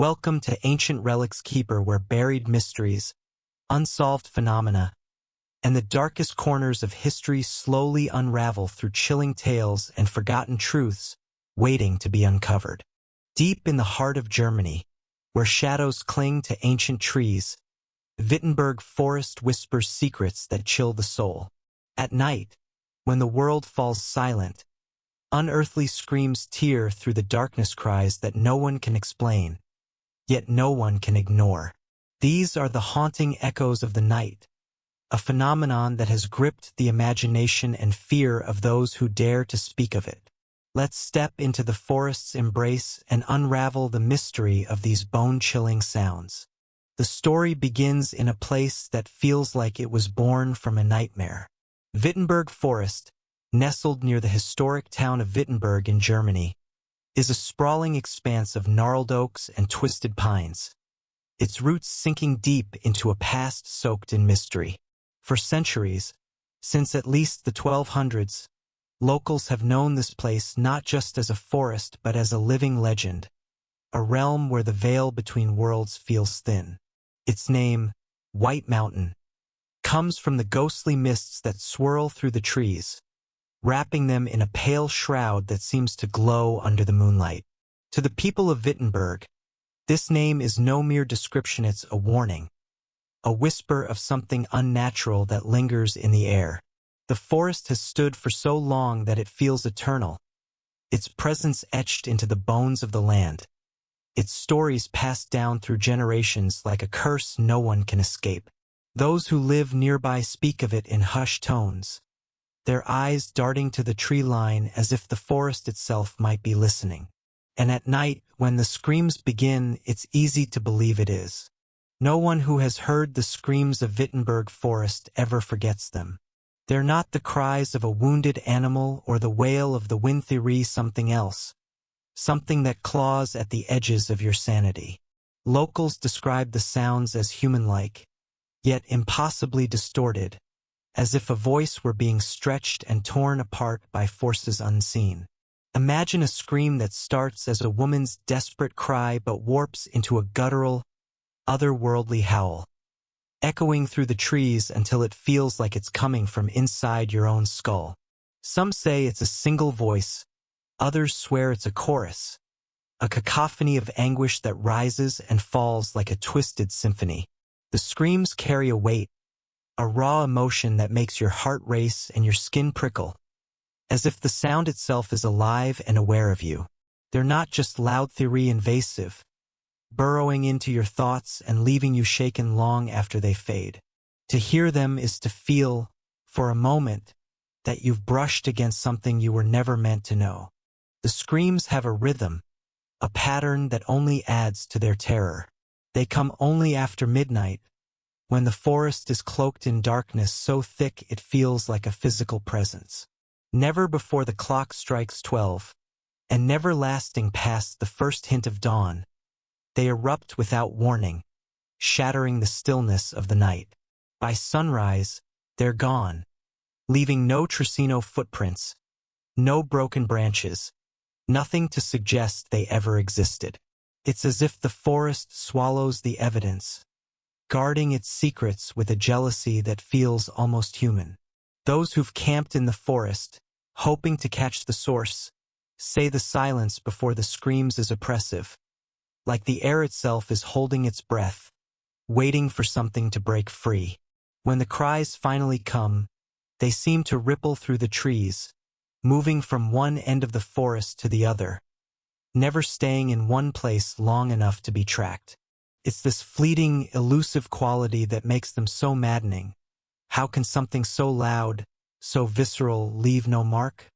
Welcome to Ancient Relics Keeper, where buried mysteries, unsolved phenomena, and the darkest corners of history slowly unravel through chilling tales and forgotten truths waiting to be uncovered. Deep in the heart of Germany, where shadows cling to ancient trees, Wittenberg forest whispers secrets that chill the soul. At night, when the world falls silent, unearthly screams tear through the darkness, cries that no one can explain, yet no one can ignore. These are the haunting echoes of the night, a phenomenon that has gripped the imagination and fear of those who dare to speak of it. Let's step into the forest's embrace and unravel the mystery of these bone-chilling sounds. The story begins in a place that feels like it was born from a nightmare. Wittenberg Forest, nestled near the historic town of Wittenberg in Germany, is a sprawling expanse of gnarled oaks and twisted pines, its roots sinking deep into a past soaked in mystery. For centuries, since at least the 1200s, locals have known this place not just as a forest but as a living legend, a realm where the veil between worlds feels thin. Its name, White Mountain, comes from the ghostly mists that swirl through the trees, wrapping them in a pale shroud that seems to glow under the moonlight. To the people of Wittenberg, this name is no mere description, it's a warning, a whisper of something unnatural that lingers in the air. The forest has stood for so long that it feels eternal, its presence etched into the bones of the land, its stories passed down through generations like a curse no one can escape. Those who live nearby speak of it in hushed tones, their eyes darting to the tree line as if the forest itself might be listening. And at night, when the screams begin, it's easy to believe it is. No one who has heard the screams of Wittenberg Forest ever forgets them. They're not the cries of a wounded animal or the wail of the windthyree, something else, something that claws at the edges of your sanity. Locals describe the sounds as human-like, yet impossibly distorted, as if a voice were being stretched and torn apart by forces unseen. Imagine a scream that starts as a woman's desperate cry but warps into a guttural, otherworldly howl, echoing through the trees until it feels like it's coming from inside your own skull. Some say it's a single voice, others swear it's a chorus, a cacophony of anguish that rises and falls like a twisted symphony. The screams carry a weight, a raw emotion that makes your heart race and your skin prickle, as if the sound itself is alive and aware of you. They're not just loud, invasive, burrowing into your thoughts and leaving you shaken long after they fade. To hear them is to feel, for a moment, that you've brushed against something you were never meant to know. The screams have a rhythm, a pattern that only adds to their terror. They come only after midnight, when the forest is cloaked in darkness so thick it feels like a physical presence. Never before the clock strikes 12, and never lasting past the first hint of dawn, they erupt without warning, shattering the stillness of the night. By sunrise, they're gone, leaving no Tricino footprints, no broken branches, nothing to suggest they ever existed. It's as if the forest swallows the evidence, guarding its secrets with a jealousy that feels almost human. Those who've camped in the forest, hoping to catch the source, say the silence before the screams is oppressive, like the air itself is holding its breath, waiting for something to break free. When the cries finally come, they seem to ripple through the trees, moving from one end of the forest to the other, never staying in one place long enough to be tracked. It's this fleeting, elusive quality that makes them so maddening. How can something so loud, so visceral, leave no mark?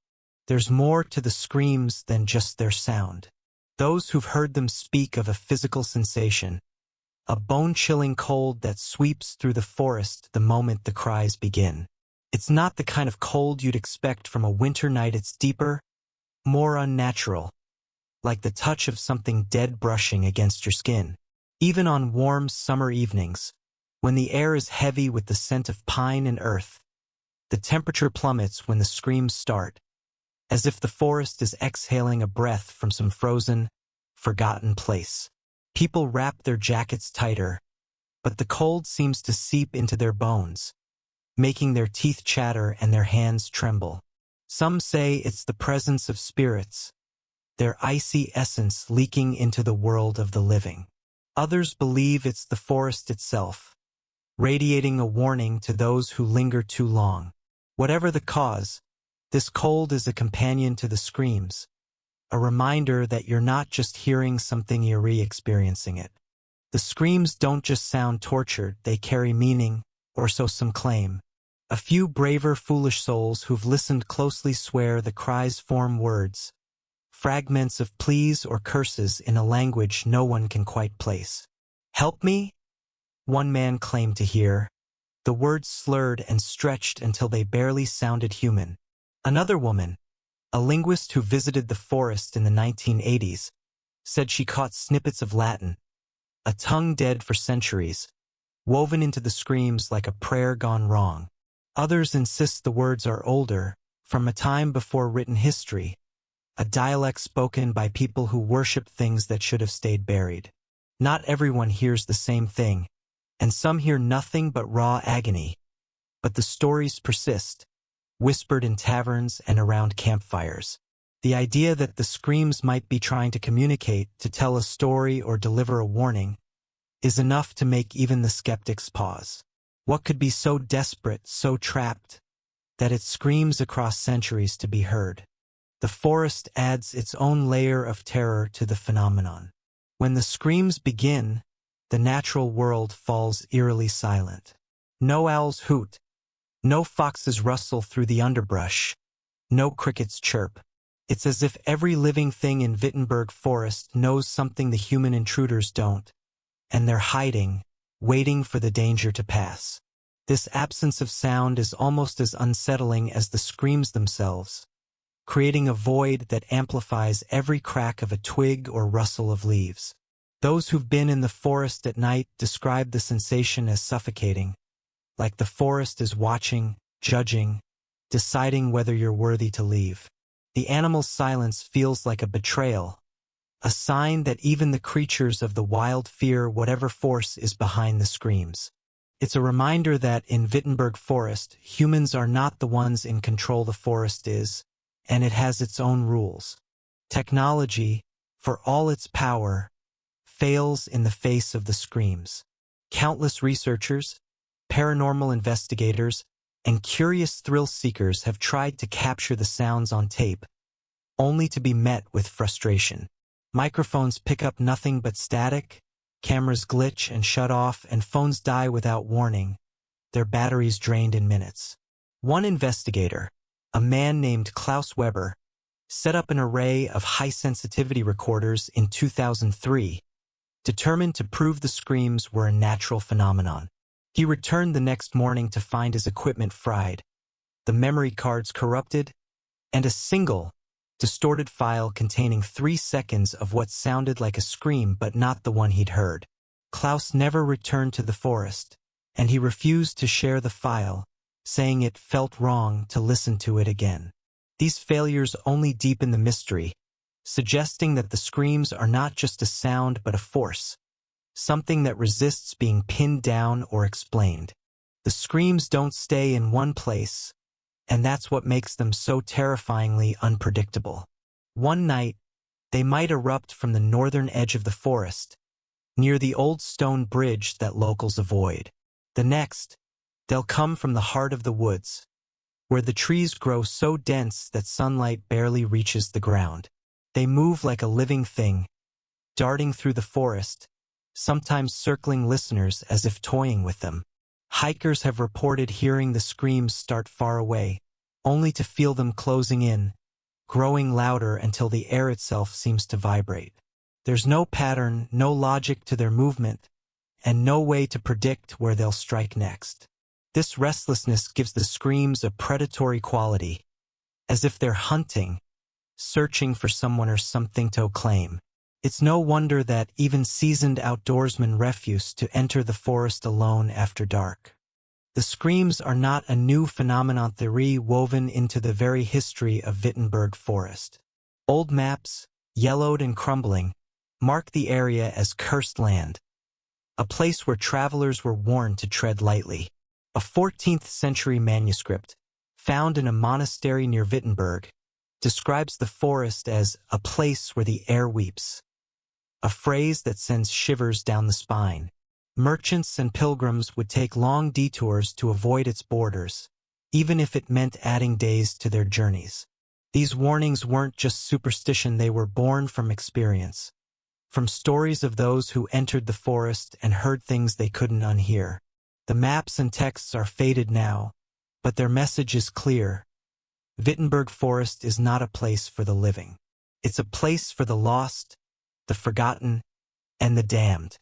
There's more to the screams than just their sound. Those who've heard them speak of a physical sensation, a bone-chilling cold that sweeps through the forest the moment the cries begin. It's not the kind of cold you'd expect from a winter night. It's deeper, more unnatural, like the touch of something dead brushing against your skin. Even on warm summer evenings, when the air is heavy with the scent of pine and earth, the temperature plummets when the screams start, as if the forest is exhaling a breath from some frozen, forgotten place. People wrap their jackets tighter, but the cold seems to seep into their bones, making their teeth chatter and their hands tremble. Some say it's the presence of spirits, their icy essence leaking into the world of the living. Others believe it's the forest itself, radiating a warning to those who linger too long. Whatever the cause, this cold is a companion to the screams, a reminder that you're not just hearing something, you're re-experiencing it. The screams don't just sound tortured, they carry meaning, or so some claim. A few braver, foolish souls who've listened closely swear the cries form words, fragments of pleas or curses in a language no one can quite place. "Help me?" one man claimed to hear, the words slurred and stretched until they barely sounded human. Another woman, a linguist who visited the forest in the 1980s, said she caught snippets of Latin, a tongue dead for centuries, woven into the screams like a prayer gone wrong. Others insist the words are older, from a time before written history, a dialect spoken by people who worship things that should have stayed buried. Not everyone hears the same thing, and some hear nothing but raw agony. But the stories persist, whispered in taverns and around campfires. The idea that the screams might be trying to communicate, to tell a story or deliver a warning, is enough to make even the skeptics pause. What could be so desperate, so trapped, that it screams across centuries to be heard? The forest adds its own layer of terror to the phenomenon. When the screams begin, the natural world falls eerily silent. No owls hoot, no foxes rustle through the underbrush, no crickets chirp. It's as if every living thing in Wittenberg Forest knows something the human intruders don't, and they're hiding, waiting for the danger to pass. This absence of sound is almost as unsettling as the screams themselves, creating a void that amplifies every crack of a twig or rustle of leaves. Those who've been in the forest at night describe the sensation as suffocating, like the forest is watching, judging, deciding whether you're worthy to leave. The animal's silence feels like a betrayal, a sign that even the creatures of the wild fear whatever force is behind the screams. It's a reminder that in Wittenberg Forest, humans are not the ones in control. The forest is, and it has its own rules. Technology, for all its power, fails in the face of the screams. Countless researchers, paranormal investigators, and curious thrill seekers have tried to capture the sounds on tape, only to be met with frustration. Microphones pick up nothing but static, cameras glitch and shut off, and phones die without warning, their batteries drained in minutes. One investigator, a man named Klaus Weber, set up an array of high-sensitivity recorders in 2003, determined to prove the screams were a natural phenomenon. He returned the next morning to find his equipment fried, the memory cards corrupted, and a single, distorted file containing 3 seconds of what sounded like a scream but not the one he'd heard. Klaus never returned to the forest, and he refused to share the file, saying it felt wrong to listen to it again. These failures only deepen the mystery, suggesting that the screams are not just a sound but a force, something that resists being pinned down or explained. The screams don't stay in one place, and that's what makes them so terrifyingly unpredictable. One night, they might erupt from the northern edge of the forest, near the old stone bridge that locals avoid. The next, they'll come from the heart of the woods, where the trees grow so dense that sunlight barely reaches the ground. They move like a living thing, darting through the forest, sometimes circling listeners as if toying with them. Hikers have reported hearing the screams start far away, only to feel them closing in, growing louder until the air itself seems to vibrate. There's no pattern, no logic to their movement, and no way to predict where they'll strike next. This restlessness gives the screams a predatory quality, as if they're hunting, searching for someone or something to claim. It's no wonder that even seasoned outdoorsmen refuse to enter the forest alone after dark. The screams are not a new phenomenon theory woven into the very history of Wittenberg Forest. Old maps, yellowed and crumbling, mark the area as cursed land, a place where travelers were warned to tread lightly. A 14th century manuscript, found in a monastery near Wittenberg, describes the forest as a place where the air weeps, a phrase that sends shivers down the spine. Merchants and pilgrims would take long detours to avoid its borders, even if it meant adding days to their journeys. These warnings weren't just superstition, they were born from experience, from stories of those who entered the forest and heard things they couldn't unhear. The maps and texts are faded now, but their message is clear. Wittenberg Forest is not a place for the living. It's a place for the lost, the forgotten, and the damned.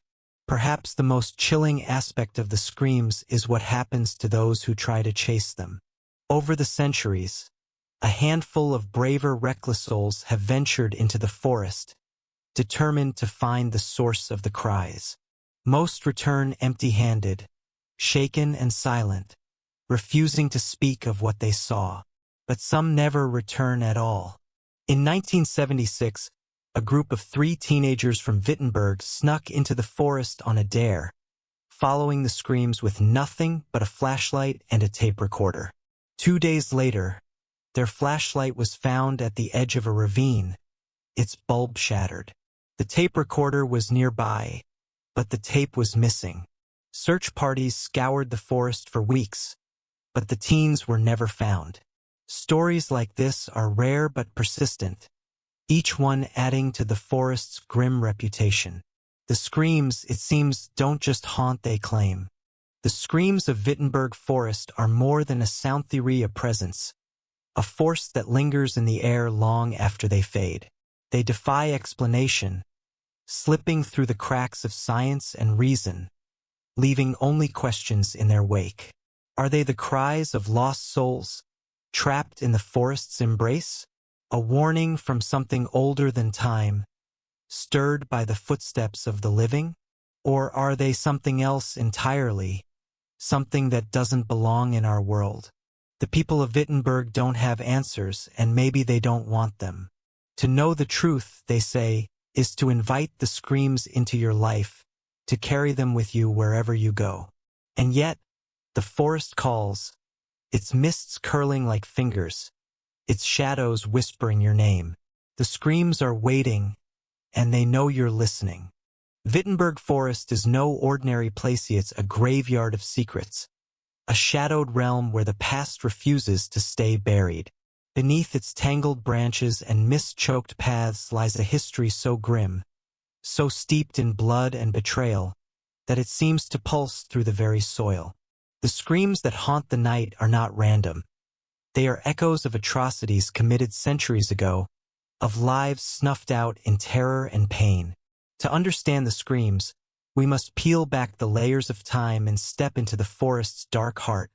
Perhaps the most chilling aspect of the screams is what happens to those who try to chase them. Over the centuries, a handful of braver, reckless souls have ventured into the forest, determined to find the source of the cries. Most return empty-handed, shaken and silent, refusing to speak of what they saw. But some never return at all. In 1976, a group of 3 teenagers from Wittenberg snuck into the forest on a dare, following the screams with nothing but a flashlight and a tape recorder. 2 days later, their flashlight was found at the edge of a ravine, its bulb shattered. The tape recorder was nearby, but the tape was missing. Search parties scoured the forest for weeks, but the teens were never found. Stories like this are rare but persistent, each one adding to the forest's grim reputation. The screams, it seems, don't just haunt, they claim. The screams of Wittenberg Forest are more than a sound theory, a presence, a force that lingers in the air long after they fade. They defy explanation, slipping through the cracks of science and reason, leaving only questions in their wake. Are they the cries of lost souls, trapped in the forest's embrace? A warning from something older than time, stirred by the footsteps of the living? Or are they something else entirely, something that doesn't belong in our world? The people of Wittenberg don't have answers, and maybe they don't want them. To know the truth, they say, is to invite the screams into your life, to carry them with you wherever you go. And yet, the forest calls, its mists curling like fingers, its shadows whispering your name. The screams are waiting, and they know you're listening. Wittenberg Forest is no ordinary place, it's a graveyard of secrets, a shadowed realm where the past refuses to stay buried. Beneath its tangled branches and mist-choked paths lies a history so grim, so steeped in blood and betrayal, that it seems to pulse through the very soil. The screams that haunt the night are not random. They are echoes of atrocities committed centuries ago, of lives snuffed out in terror and pain. To understand the screams, we must peel back the layers of time and step into the forest's dark heart,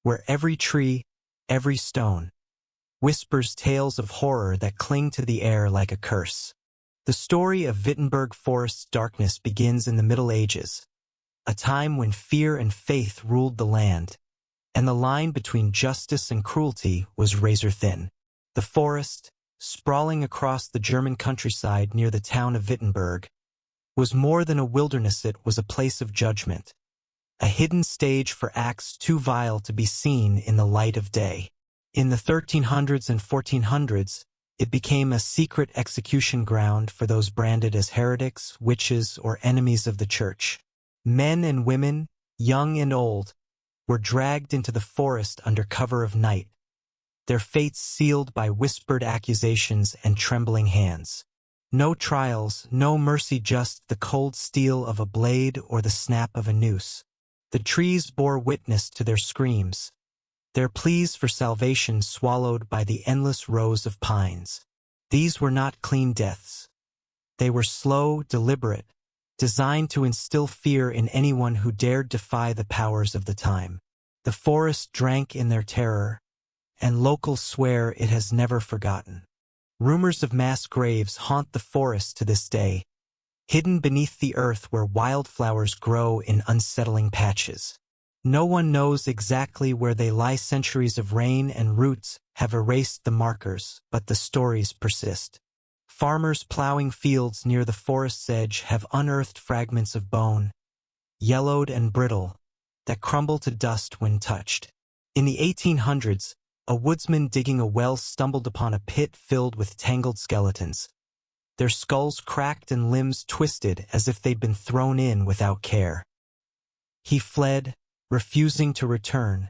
where every tree, every stone, whispers tales of horror that cling to the air like a curse. The story of Wittenberg Forest's darkness begins in the Middle Ages, a time when fear and faith ruled the land, and the line between justice and cruelty was razor thin. The forest, sprawling across the German countryside near the town of Wittenberg, was more than a wilderness, it was a place of judgment, a hidden stage for acts too vile to be seen in the light of day. In the 1300s and 1400s, it became a secret execution ground for those branded as heretics, witches, or enemies of the church. Men and women, young and old, were dragged into the forest under cover of night, their fates sealed by whispered accusations and trembling hands. No trials, no mercy, just the cold steel of a blade or the snap of a noose. The trees bore witness to their screams, their pleas for salvation swallowed by the endless rows of pines. These were not clean deaths. They were slow, deliberate, designed to instill fear in anyone who dared defy the powers of the time. The forest drank in their terror, and locals swear it has never forgotten. Rumors of mass graves haunt the forest to this day, hidden beneath the earth where wildflowers grow in unsettling patches. No one knows exactly where they lie. Centuries of rain and roots have erased the markers, but the stories persist. Farmers plowing fields near the forest's edge have unearthed fragments of bone, yellowed and brittle, that crumble to dust when touched. In the 1800s, a woodsman digging a well stumbled upon a pit filled with tangled skeletons. Their skulls cracked and limbs twisted as if they'd been thrown in without care. He fled, refusing to return,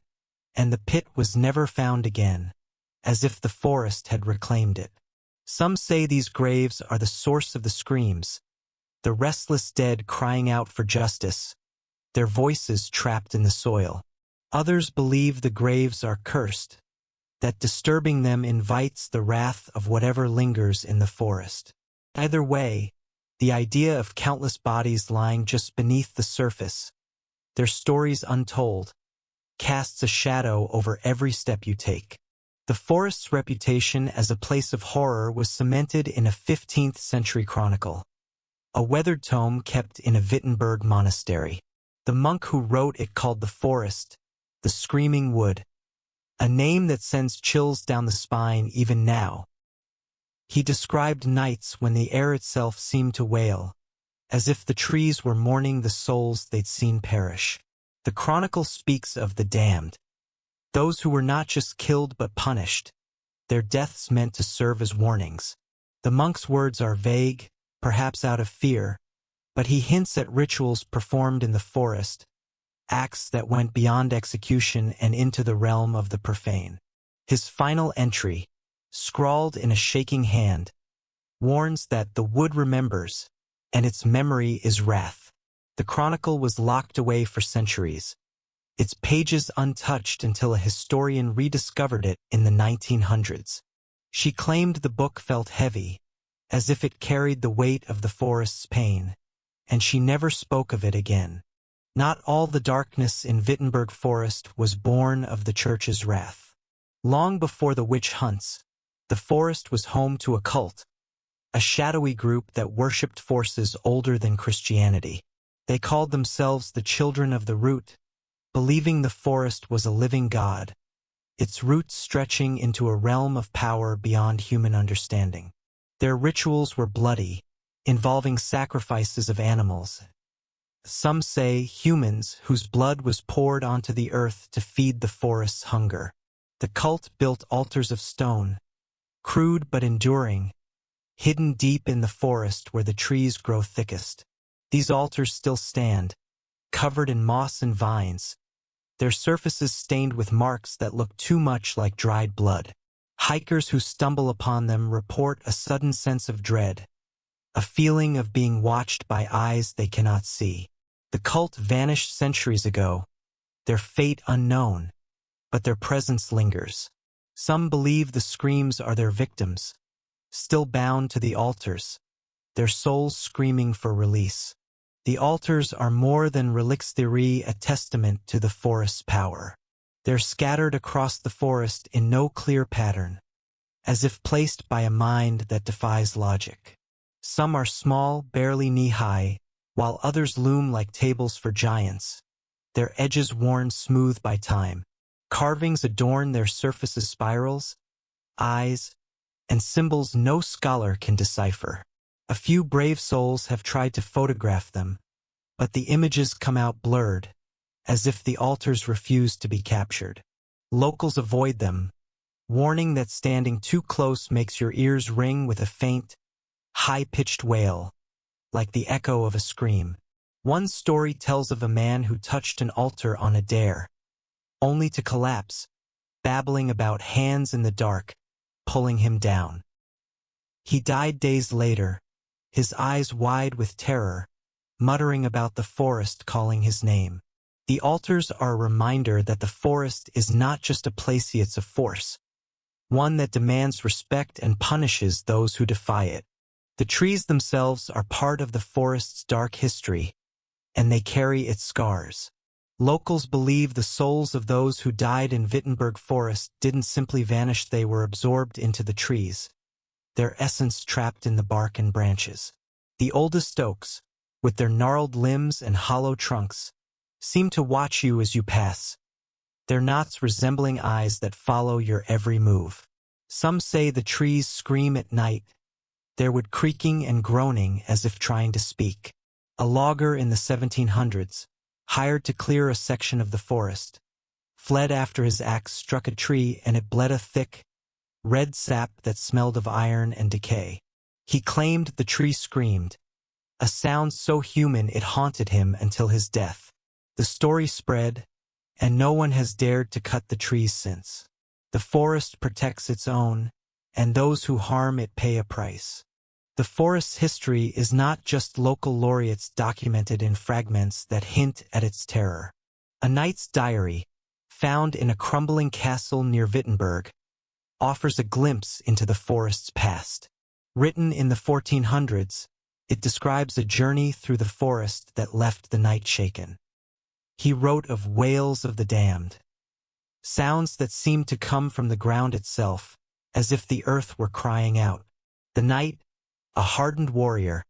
and the pit was never found again, as if the forest had reclaimed it. Some say these graves are the source of the screams, the restless dead crying out for justice, their voices trapped in the soil. Others believe the graves are cursed, that disturbing them invites the wrath of whatever lingers in the forest. Either way, the idea of countless bodies lying just beneath the surface, their stories untold, casts a shadow over every step you take. The forest's reputation as a place of horror was cemented in a 15th century chronicle, a weathered tome kept in a Wittenberg monastery. The monk who wrote it called the forest the Screaming Wood, a name that sends chills down the spine even now. He described nights when the air itself seemed to wail, as if the trees were mourning the souls they'd seen perish. The chronicle speaks of the damned, those who were not just killed but punished, their deaths meant to serve as warnings. The monk's words are vague, perhaps out of fear, but he hints at rituals performed in the forest, acts that went beyond execution and into the realm of the profane. His final entry, scrawled in a shaking hand, warns that the wood remembers, and its memory is wrath. The chronicle was locked away for centuries, its pages untouched until a historian rediscovered it in the 1900s. She claimed the book felt heavy, as if it carried the weight of the forest's pain, and she never spoke of it again. Not all the darkness in Wittenberg Forest was born of the church's wrath. Long before the witch hunts, the forest was home to a cult, a shadowy group that worshipped forces older than Christianity. They called themselves the Children of the Root, believing the forest was a living god, its roots stretching into a realm of power beyond human understanding. Their rituals were bloody, involving sacrifices of animals. Some say humans whose blood was poured onto the earth to feed the forest's hunger. The cult built altars of stone, crude but enduring, hidden deep in the forest where the trees grow thickest. These altars still stand, covered in moss and vines, their surfaces stained with marks that look too much like dried blood. Hikers who stumble upon them report a sudden sense of dread, a feeling of being watched by eyes they cannot see. The cult vanished centuries ago, their fate unknown, but their presence lingers. Some believe the screams are their victims, still bound to the altars, their souls screaming for release. The altars are more than relics theory, a testament to the forest's power. They're scattered across the forest in no clear pattern, as if placed by a mind that defies logic. Some are small, barely knee-high, while others loom like tables for giants, their edges worn smooth by time. Carvings adorn their surfaces, spirals, eyes, and symbols no scholar can decipher. A few brave souls have tried to photograph them, but the images come out blurred, as if the altars refuse to be captured. Locals avoid them, warning that standing too close makes your ears ring with a faint, high-pitched wail, like the echo of a scream. One story tells of a man who touched an altar on a dare, only to collapse, babbling about hands in the dark, pulling him down. He died days later, his eyes wide with terror, muttering about the forest calling his name. The altars are a reminder that the forest is not just a place it's a force, one that demands respect and punishes those who defy it. The trees themselves are part of the forest's dark history, and they carry its scars. Locals believe the souls of those who died in Wittenberg Forest didn't simply vanish, they were absorbed into the trees, their essence trapped in the bark and branches. The oldest oaks, with their gnarled limbs and hollow trunks, seem to watch you as you pass, their knots resembling eyes that follow your every move. Some say the trees scream at night, there would creaking and groaning as if trying to speak. A logger in the 1700s, hired to clear a section of the forest, fled after his axe struck a tree and it bled a thick, red sap that smelled of iron and decay. He claimed the tree screamed, a sound so human it haunted him until his death. The story spread, and no one has dared to cut the trees since. The forest protects its own, and those who harm it pay a price. The forest's history is not just local laureates documented in fragments that hint at its terror. A knight's diary, found in a crumbling castle near Wittenberg, offers a glimpse into the forest's past. Written in the 1400s, it describes a journey through the forest that left the knight shaken. He wrote of wails of the damned, sounds that seemed to come from the ground itself, as if the earth were crying out. The knight, a hardened warrior,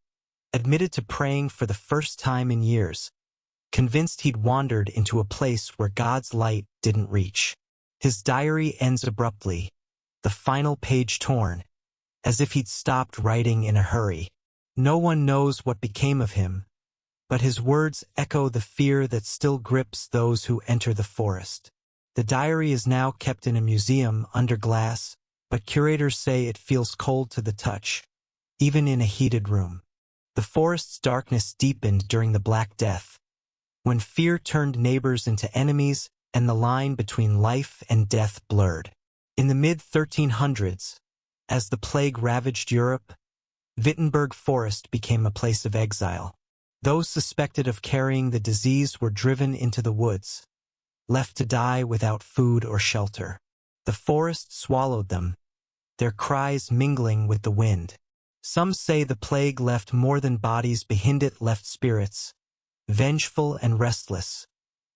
admitted to praying for the first time in years, convinced he'd wandered into a place where God's light didn't reach. His diary ends abruptly, the final page torn, as if he'd stopped writing in a hurry. No one knows what became of him, but his words echo the fear that still grips those who enter the forest. The diary is now kept in a museum under glass, but curators say it feels cold to the touch, even in a heated room. The forest's darkness deepened during the Black Death, when fear turned neighbors into enemies and the line between life and death blurred. In the mid-1300s, as the plague ravaged Europe, Wittenberg Forest became a place of exile. Those suspected of carrying the disease were driven into the woods, left to die without food or shelter. The forest swallowed them, their cries mingling with the wind. Some say the plague left more than bodies behind it left spirits, vengeful and restless,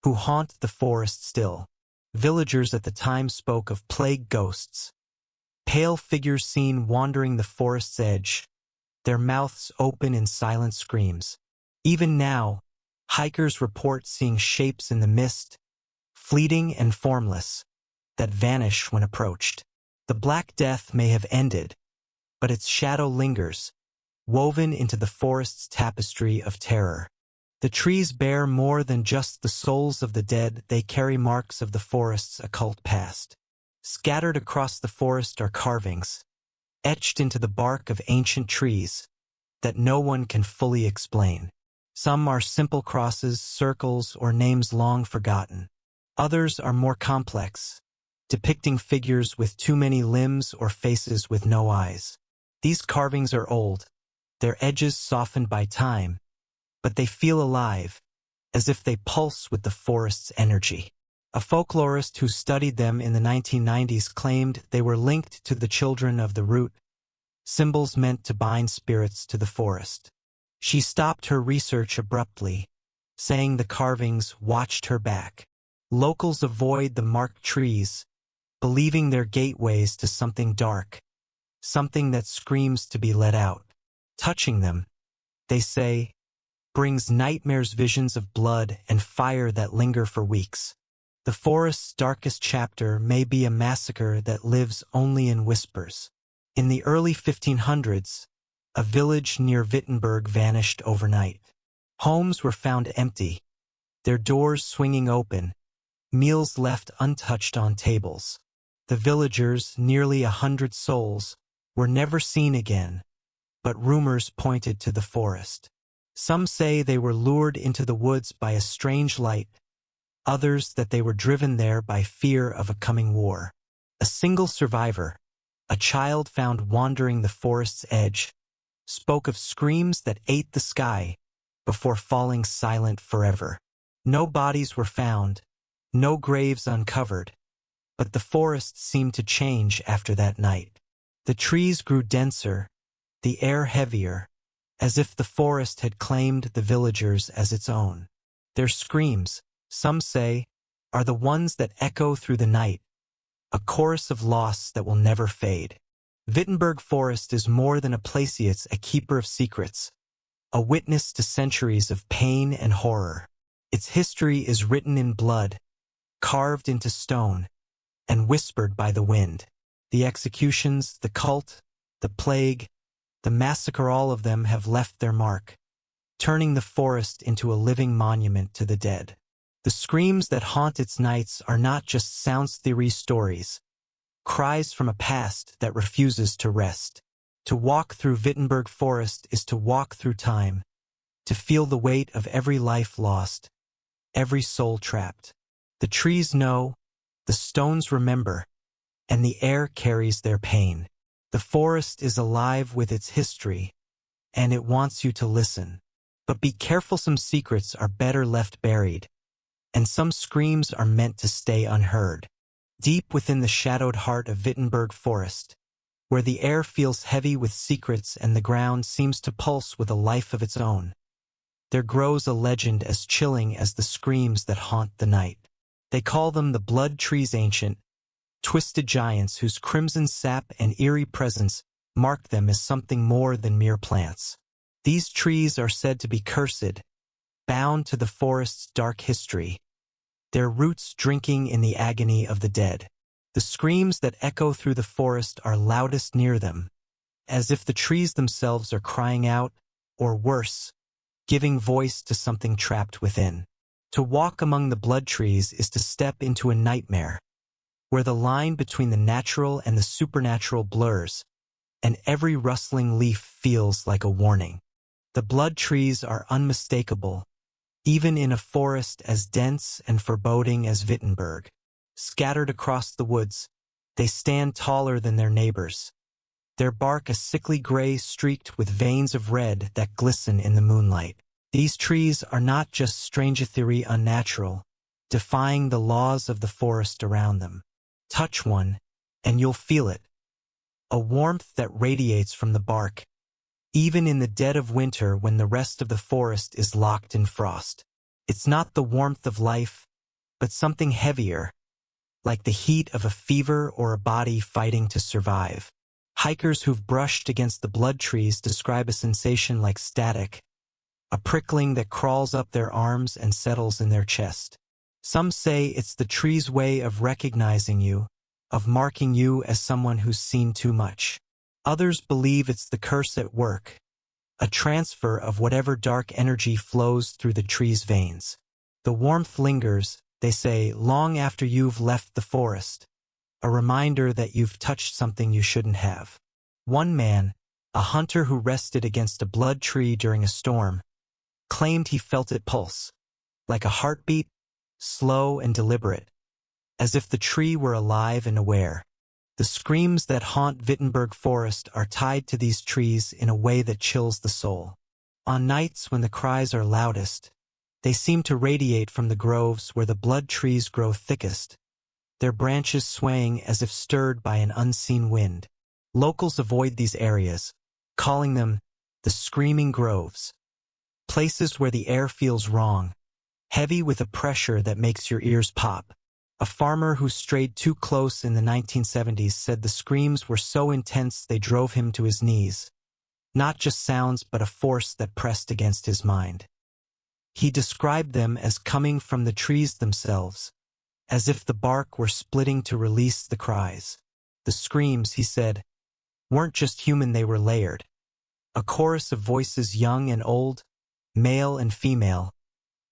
who haunt the forest still. Villagers at the time spoke of plague ghosts, pale figures seen wandering the forest's edge, their mouths open in silent screams. Even now, hikers report seeing shapes in the mist, fleeting and formless, that vanish when approached. The Black Death may have ended, but its shadow lingers, woven into the forest's tapestry of terror. The trees bear more than just the souls of the dead, they carry marks of the forest's occult past. Scattered across the forest are carvings, etched into the bark of ancient trees, that no one can fully explain. Some are simple crosses, circles, or names long forgotten. Others are more complex, depicting figures with too many limbs or faces with no eyes. These carvings are old, their edges softened by time, but they feel alive, as if they pulse with the forest's energy. A folklorist who studied them in the 1990s claimed they were linked to the children of the root, symbols meant to bind spirits to the forest. She stopped her research abruptly, saying the carvings watched her back. Locals avoid the marked trees, believing they're gateways to something dark, something that screams to be let out. Touching them, they say, brings nightmares, visions of blood and fire that linger for weeks. The forest's darkest chapter may be a massacre that lives only in whispers. In the early 1500s, a village near Wittenberg vanished overnight. Homes were found empty, their doors swinging open, meals left untouched on tables. The villagers, nearly 100 souls, were never seen again, but rumors pointed to the forest. Some say they were lured into the woods by a strange light, others that they were driven there by fear of a coming war. A single survivor, a child found wandering the forest's edge, spoke of screams that ate the sky before falling silent forever. No bodies were found, no graves uncovered, but the forest seemed to change after that night. The trees grew denser, the air heavier, as if the forest had claimed the villagers as its own. Their screams, some say, are the ones that echo through the night, a chorus of loss that will never fade. Wittenberg Forest is more than a place, it's a keeper of secrets, a witness to centuries of pain and horror. Its history is written in blood, carved into stone, and whispered by the wind. The executions, the cult, the plague, The massacre, all of them have left their mark, turning the forest into a living monument to the dead. The screams that haunt its nights are not just sounds theory stories, cries from a past that refuses to rest. To walk through Wittenberg Forest is to walk through time, to feel the weight of every life lost, every soul trapped. The trees know, the stones remember, and the air carries their pain. The forest is alive with its history, and it wants you to listen. But be careful, some secrets are better left buried, and some screams are meant to stay unheard. Deep within the shadowed heart of Wittenberg Forest, where the air feels heavy with secrets and the ground seems to pulse with a life of its own, there grows a legend as chilling as the screams that haunt the night. They call them the blood trees, ancient, twisted giants whose crimson sap and eerie presence mark them as something more than mere plants. These trees are said to be cursed, bound to the forest's dark history, their roots drinking in the agony of the dead. The screams that echo through the forest are loudest near them, as if the trees themselves are crying out, or worse, giving voice to something trapped within. To walk among the blood trees is to step into a nightmare, where the line between the natural and the supernatural blurs, and every rustling leaf feels like a warning. The blood trees are unmistakable, even in a forest as dense and foreboding as Wittenberg. Scattered across the woods, they stand taller than their neighbors, their bark a sickly gray streaked with veins of red that glisten in the moonlight. These trees are not just strange ethereal unnatural, defying the laws of the forest around them. Touch one, and you'll feel it. A warmth that radiates from the bark, even in the dead of winter when the rest of the forest is locked in frost. It's not the warmth of life, but something heavier, like the heat of a fever or a body fighting to survive. Hikers who've brushed against the blood trees describe a sensation like static, a prickling that crawls up their arms and settles in their chest. Some say it's the tree's way of recognizing you, of marking you as someone who's seen too much. Others believe it's the curse at work, a transfer of whatever dark energy flows through the tree's veins. The warmth lingers, they say, long after you've left the forest, a reminder that you've touched something you shouldn't have. One man, a hunter who rested against a blood tree during a storm, claimed he felt it pulse, like a heartbeat, slow and deliberate, as if the tree were alive and aware. The screams that haunt Wittenberg Forest are tied to these trees in a way that chills the soul. On nights when the cries are loudest, they seem to radiate from the groves where the blood trees grow thickest, their branches swaying as if stirred by an unseen wind. Locals avoid these areas, calling them the screaming groves, places where the air feels wrong, heavy with a pressure that makes your ears pop. A farmer who strayed too close in the 1970s said the screams were so intense they drove him to his knees. Not just sounds, but a force that pressed against his mind. He described them as coming from the trees themselves, as if the bark were splitting to release the cries. The screams, he said, weren't just human, they were layered. A chorus of voices, young and old, male and female,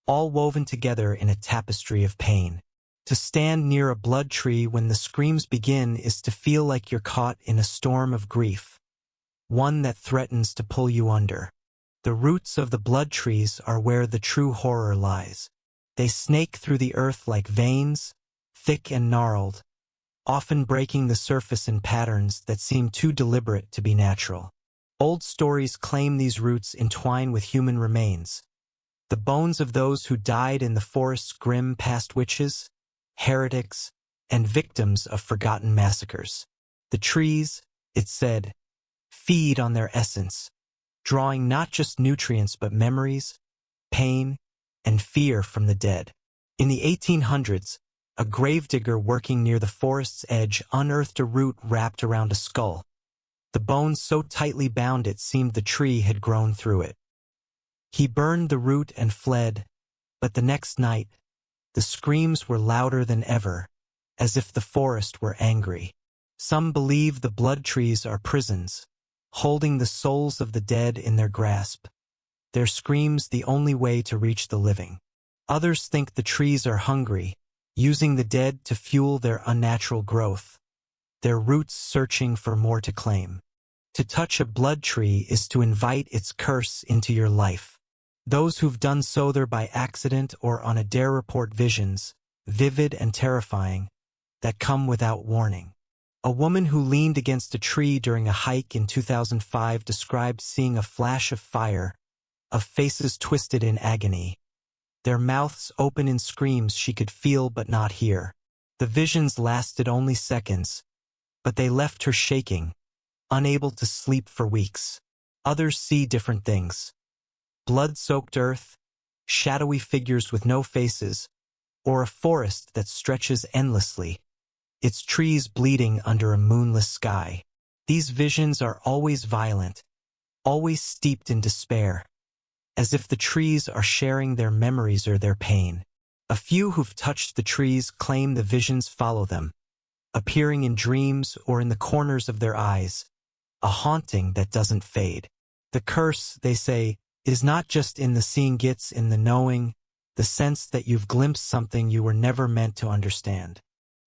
all woven together in a tapestry of pain. To stand near a blood tree when the screams begin is to feel like you're caught in a storm of grief, one that threatens to pull you under. The roots of the blood trees are where the true horror lies. They snake through the earth like veins, thick and gnarled, often breaking the surface in patterns that seem too deliberate to be natural. Old stories claim these roots entwine with human remains, the bones of those who died in the forest's grim past, witches, heretics, and victims of forgotten massacres. The trees, it said, feed on their essence, drawing not just nutrients but memories, pain, and fear from the dead. In the 1800s, a gravedigger working near the forest's edge unearthed a root wrapped around a skull. The bones so tightly bound it seemed the tree had grown through it. He burned the root and fled, but the next night, the screams were louder than ever, as if the forest were angry. Some believe the blood trees are prisons, holding the souls of the dead in their grasp, their screams the only way to reach the living. Others think the trees are hungry, using the dead to fuel their unnatural growth, their roots searching for more to claim. To touch a blood tree is to invite its curse into your life. Those who've done so there by accident or on a dare report visions, vivid and terrifying, that come without warning. A woman who leaned against a tree during a hike in 2005 described seeing a flash of fire, of faces twisted in agony, their mouths open in screams she could feel but not hear. The visions lasted only seconds, but they left her shaking, unable to sleep for weeks. Others see different things. Blood-soaked earth, shadowy figures with no faces, or a forest that stretches endlessly, its trees bleeding under a moonless sky. These visions are always violent, always steeped in despair, as if the trees are sharing their memories or their pain. A few who've touched the trees claim the visions follow them, appearing in dreams or in the corners of their eyes, a haunting that doesn't fade. The curse, they say, is not just in the seeing, it's in the knowing, the sense that you've glimpsed something you were never meant to understand.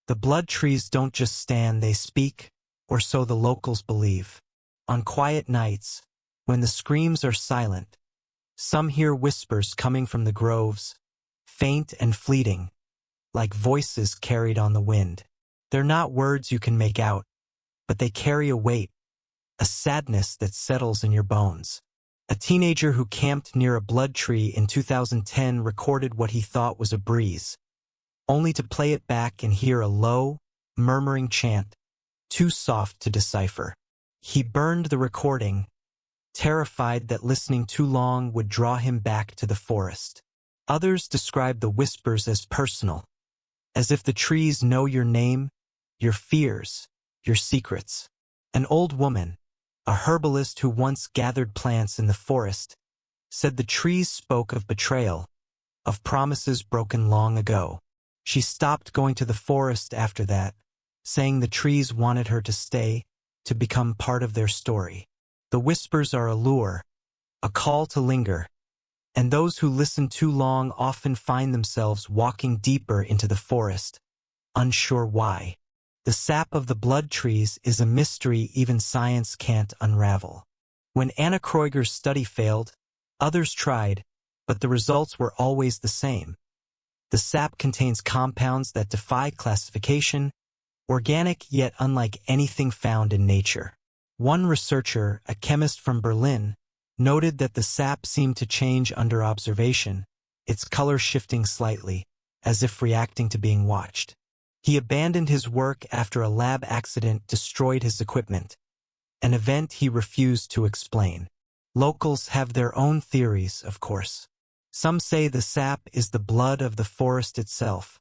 The blood trees don't just stand, they speak, or so the locals believe. On quiet nights, when the screams are silent, some hear whispers coming from the groves, faint and fleeting, like voices carried on the wind. They're not words you can make out, but they carry a weight, a sadness that settles in your bones. A teenager who camped near a blood tree in 2010 recorded what he thought was a breeze, only to play it back and hear a low, murmuring chant, too soft to decipher. He burned the recording, terrified that listening too long would draw him back to the forest. Others describe the whispers as personal, as if the trees know your name, your fears, your secrets. An old woman, a herbalist who once gathered plants in the forest, said the trees spoke of betrayal, of promises broken long ago. She stopped going to the forest after that, saying the trees wanted her to stay, to become part of their story. The whispers are a lure, a call to linger, and those who listen too long often find themselves walking deeper into the forest, unsure why. The sap of the blood trees is a mystery even science can't unravel. When Anna Kreuger's study failed, others tried, but the results were always the same. The sap contains compounds that defy classification, organic yet unlike anything found in nature. One researcher, a chemist from Berlin, noted that the sap seemed to change under observation, its color shifting slightly, as if reacting to being watched. He abandoned his work after a lab accident destroyed his equipment, an event he refused to explain. Locals have their own theories, of course. Some say the sap is the blood of the forest itself,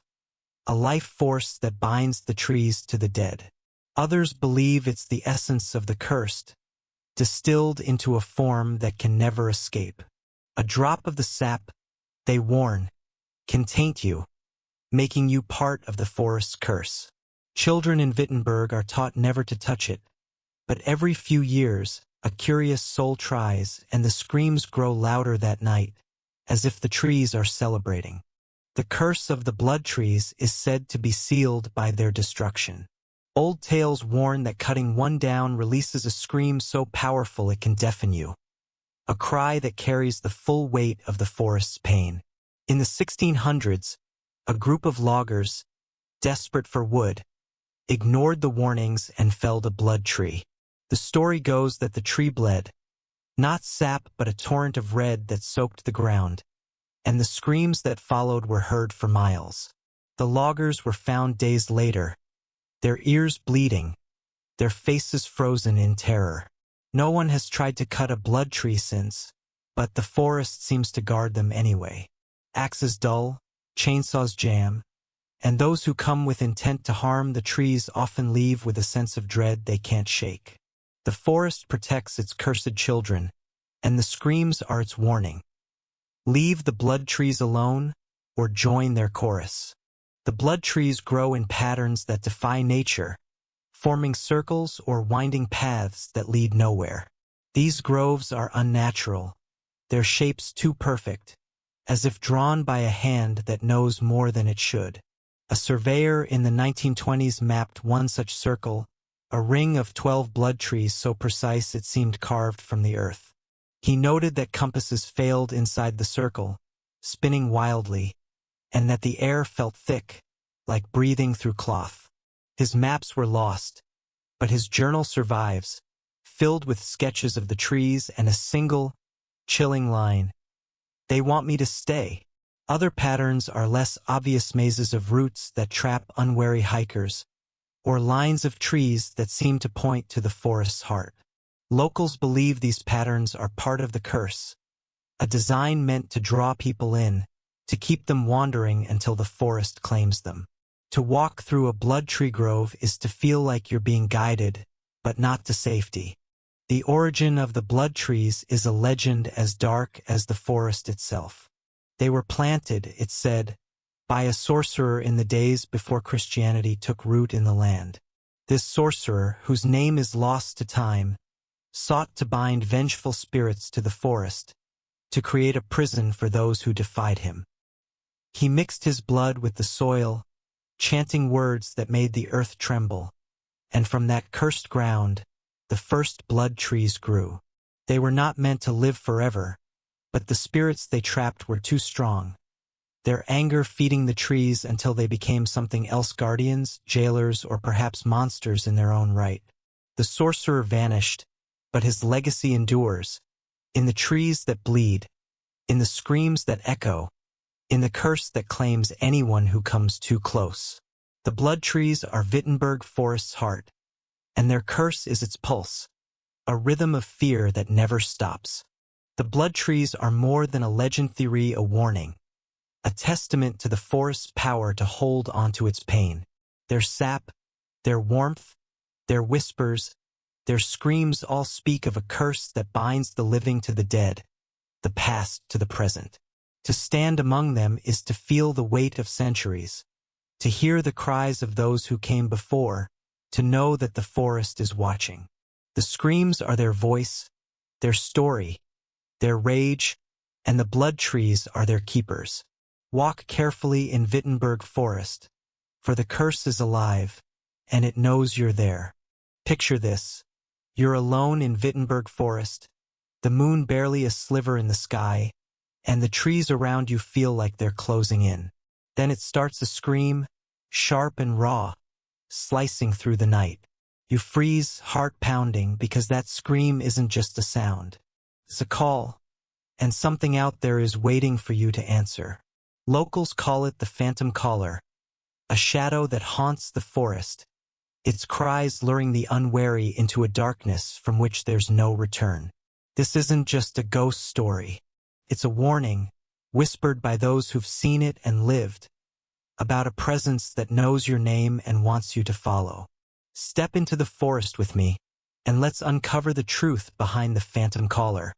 a life force that binds the trees to the dead. Others believe it's the essence of the cursed, distilled into a form that can never escape. A drop of the sap, they warn, can taint you, making you part of the forest's curse. Children in Wittenberg are taught never to touch it, but every few years, a curious soul tries, and the screams grow louder that night, as if the trees are celebrating. The curse of the blood trees is said to be sealed by their destruction. Old tales warn that cutting one down releases a scream so powerful it can deafen you, a cry that carries the full weight of the forest's pain. In the 1600s, a group of loggers, desperate for wood, ignored the warnings and felled a blood tree. The story goes that the tree bled, not sap but a torrent of red that soaked the ground, and the screams that followed were heard for miles. The loggers were found days later, their ears bleeding, their faces frozen in terror. No one has tried to cut a blood tree since, but the forest seems to guard them anyway. Axes dull, chainsaws jam, and those who come with intent to harm the trees often leave with a sense of dread they can't shake. The forest protects its cursed children, and the screams are its warning. Leave the blood trees alone, or join their chorus. The blood trees grow in patterns that defy nature, forming circles or winding paths that lead nowhere. These groves are unnatural, their shapes too perfect, as if drawn by a hand that knows more than it should. A surveyor in the 1920s mapped one such circle, a ring of 12 blood trees so precise it seemed carved from the earth. He noted that compasses failed inside the circle, spinning wildly, and that the air felt thick, like breathing through cloth. His maps were lost, but his journal survives, filled with sketches of the trees and a single, chilling line: "They want me to stay." Other patterns are less obvious mazes of roots that trap unwary hikers, or lines of trees that seem to point to the forest's heart. Locals believe these patterns are part of the curse, a design meant to draw people in, to keep them wandering until the forest claims them. To walk through a blood tree grove is to feel like you're being guided, but not to safety. The origin of the blood trees is a legend as dark as the forest itself. They were planted, it's said, by a sorcerer in the days before Christianity took root in the land. This sorcerer, whose name is lost to time, sought to bind vengeful spirits to the forest, to create a prison for those who defied him. He mixed his blood with the soil, chanting words that made the earth tremble, and from that cursed ground, the first blood trees grew. They were not meant to live forever, but the spirits they trapped were too strong, their anger feeding the trees until they became something else: guardians, jailers, or perhaps monsters in their own right. The sorcerer vanished, but his legacy endures, in the trees that bleed, in the screams that echo, in the curse that claims anyone who comes too close. The blood trees are Wittenberg Forest's heart, and their curse is its pulse, a rhythm of fear that never stops. The blood trees are more than a legend theory, a warning, a testament to the forest's power to hold onto its pain. Their sap, their warmth, their whispers, their screams all speak of a curse that binds the living to the dead, the past to the present. To stand among them is to feel the weight of centuries, to hear the cries of those who came before, to know that the forest is watching. The screams are their voice, their story, their rage, and the blood trees are their keepers. Walk carefully in Wittenberg Forest, for the curse is alive, and it knows you're there. Picture this. You're alone in Wittenberg Forest, the moon barely a sliver in the sky, and the trees around you feel like they're closing in. Then it starts a scream, sharp and raw, slicing through the night. You freeze, heart pounding, because that scream isn't just a sound. It's a call, and something out there is waiting for you to answer. Locals call it the phantom caller, a shadow that haunts the forest, its cries luring the unwary into a darkness from which there's no return. This isn't just a ghost story. It's a warning, whispered by those who've seen it and lived, about a presence that knows your name and wants you to follow. Step into the forest with me, and let's uncover the truth behind the phantom caller.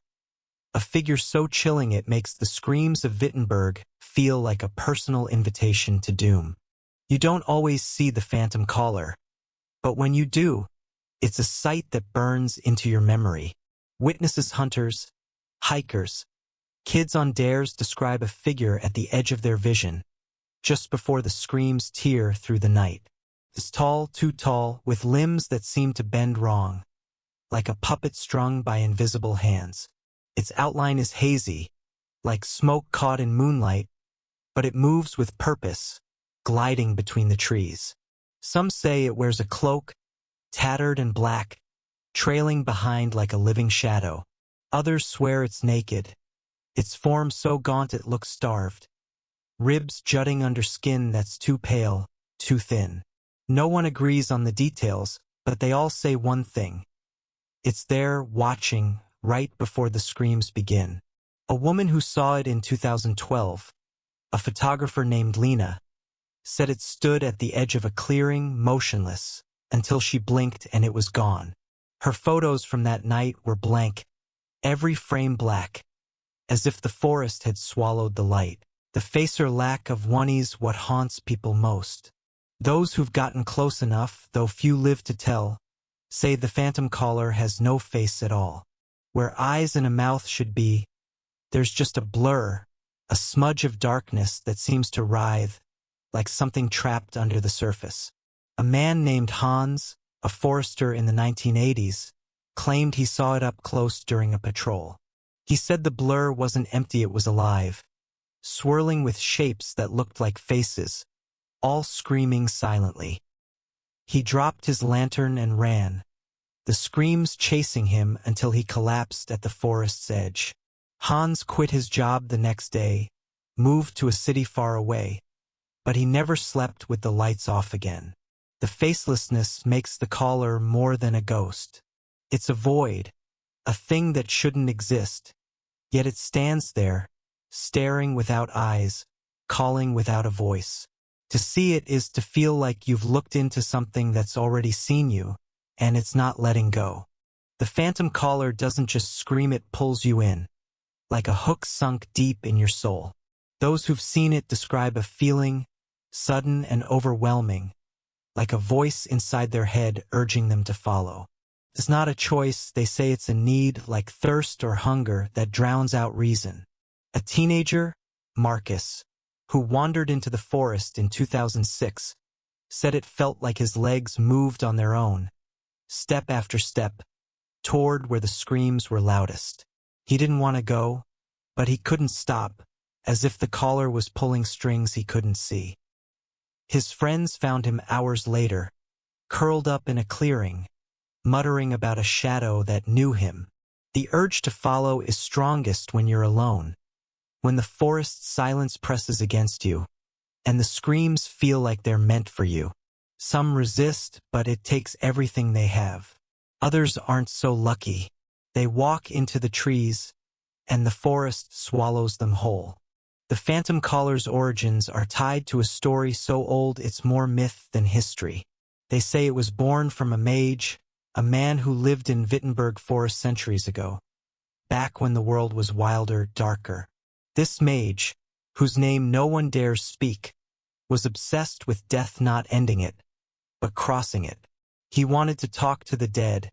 A figure so chilling it makes the screams of Wittenberg feel like a personal invitation to doom. You don't always see the phantom caller, but when you do, it's a sight that burns into your memory. Witnesses, hunters, hikers, kids on dares describe a figure at the edge of their vision, just before the screams tear through the night. It's tall, too tall, with limbs that seem to bend wrong, like a puppet strung by invisible hands. Its outline is hazy, like smoke caught in moonlight, but it moves with purpose, gliding between the trees. Some say it wears a cloak, tattered and black, trailing behind like a living shadow. Others swear it's naked, its form so gaunt it looks starved, ribs jutting under skin that's too pale, too thin. No one agrees on the details, but they all say one thing. It's there, watching, right before the screams begin. A woman who saw it in 2012, a photographer named Lena, said it stood at the edge of a clearing, motionless, until she blinked and it was gone. Her photos from that night were blank, every frame black, as if the forest had swallowed the light. The face or lack of one is what haunts people most. Those who've gotten close enough, though few live to tell, say the phantom caller has no face at all. Where eyes and a mouth should be, there's just a blur, a smudge of darkness that seems to writhe, like something trapped under the surface. A man named Hans, a forester in the 1980s, claimed he saw it up close during a patrol. He said the blur wasn't empty, it was alive, swirling with shapes that looked like faces, all screaming silently. He dropped his lantern and ran, the screams chasing him until he collapsed at the forest's edge. Hans quit his job the next day, moved to a city far away, but he never slept with the lights off again. The facelessness makes the caller more than a ghost. It's a void, a thing that shouldn't exist, yet it stands there, staring without eyes, calling without a voice. To see it is to feel like you've looked into something that's already seen you, and it's not letting go. The phantom caller doesn't just scream, it pulls you in, like a hook sunk deep in your soul. Those who've seen it describe a feeling, sudden and overwhelming, like a voice inside their head urging them to follow. It's not a choice, they say it's a need, like thirst or hunger that drowns out reason. A teenager, Marcus, who wandered into the forest in 2006, said it felt like his legs moved on their own, step after step, toward where the screams were loudest. He didn't want to go, but he couldn't stop, as if the caller was pulling strings he couldn't see. His friends found him hours later, curled up in a clearing, muttering about a shadow that knew him. The urge to follow is strongest when you're alone, when the forest's silence presses against you, and the screams feel like they're meant for you. Some resist, but it takes everything they have. Others aren't so lucky. They walk into the trees, and the forest swallows them whole. The phantom caller's origins are tied to a story so old it's more myth than history. They say it was born from a mage, a man who lived in Wittenberg forest centuries ago, back when the world was wilder, darker. This mage, whose name no one dares speak, was obsessed with death not ending it, but crossing it. He wanted to talk to the dead,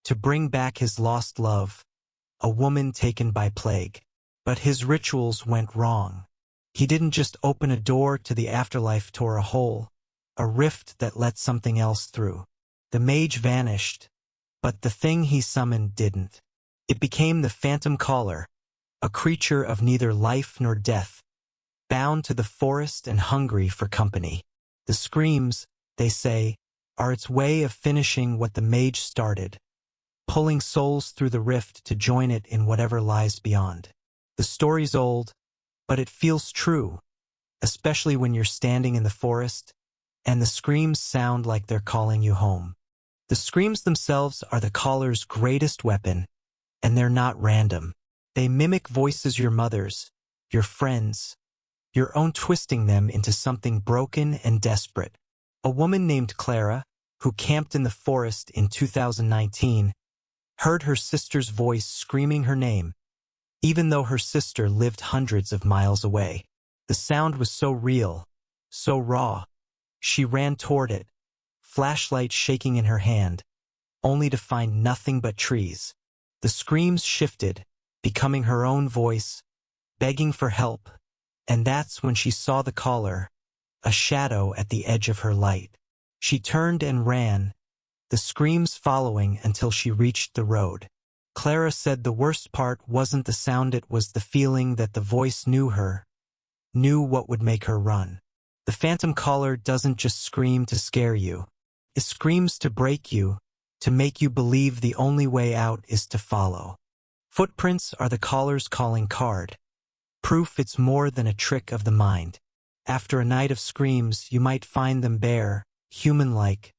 to bring back his lost love, a woman taken by plague. But his rituals went wrong. He didn't just open a door to the afterlife, tore a hole, a rift that let something else through. The mage vanished, but the thing he summoned didn't. It became the phantom caller, a creature of neither life nor death, bound to the forest and hungry for company. The screams, they say, are its way of finishing what the mage started, pulling souls through the rift to join it in whatever lies beyond. The story's old, but it feels true, especially when you're standing in the forest, and the screams sound like they're calling you home. The screams themselves are the caller's greatest weapon, and they're not random. They mimic voices, your mother's, your friends', your own, twisting them into something broken and desperate. A woman named Clara, who camped in the forest in 2019, heard her sister's voice screaming her name, even though her sister lived hundreds of miles away. The sound was so real, so raw. She ran toward it, flashlight shaking in her hand, only to find nothing but trees. The screams shifted, becoming her own voice, begging for help, and that's when she saw the caller, a shadow at the edge of her light. She turned and ran, the screams following until she reached the road. Clara said the worst part wasn't the sound, it was the feeling that the voice knew her, knew what would make her run. The phantom caller doesn't just scream to scare you. It screams to break you, to make you believe the only way out is to follow. Footprints are the caller's calling card, proof it's more than a trick of the mind. After a night of screams, you might find them bare, human-like,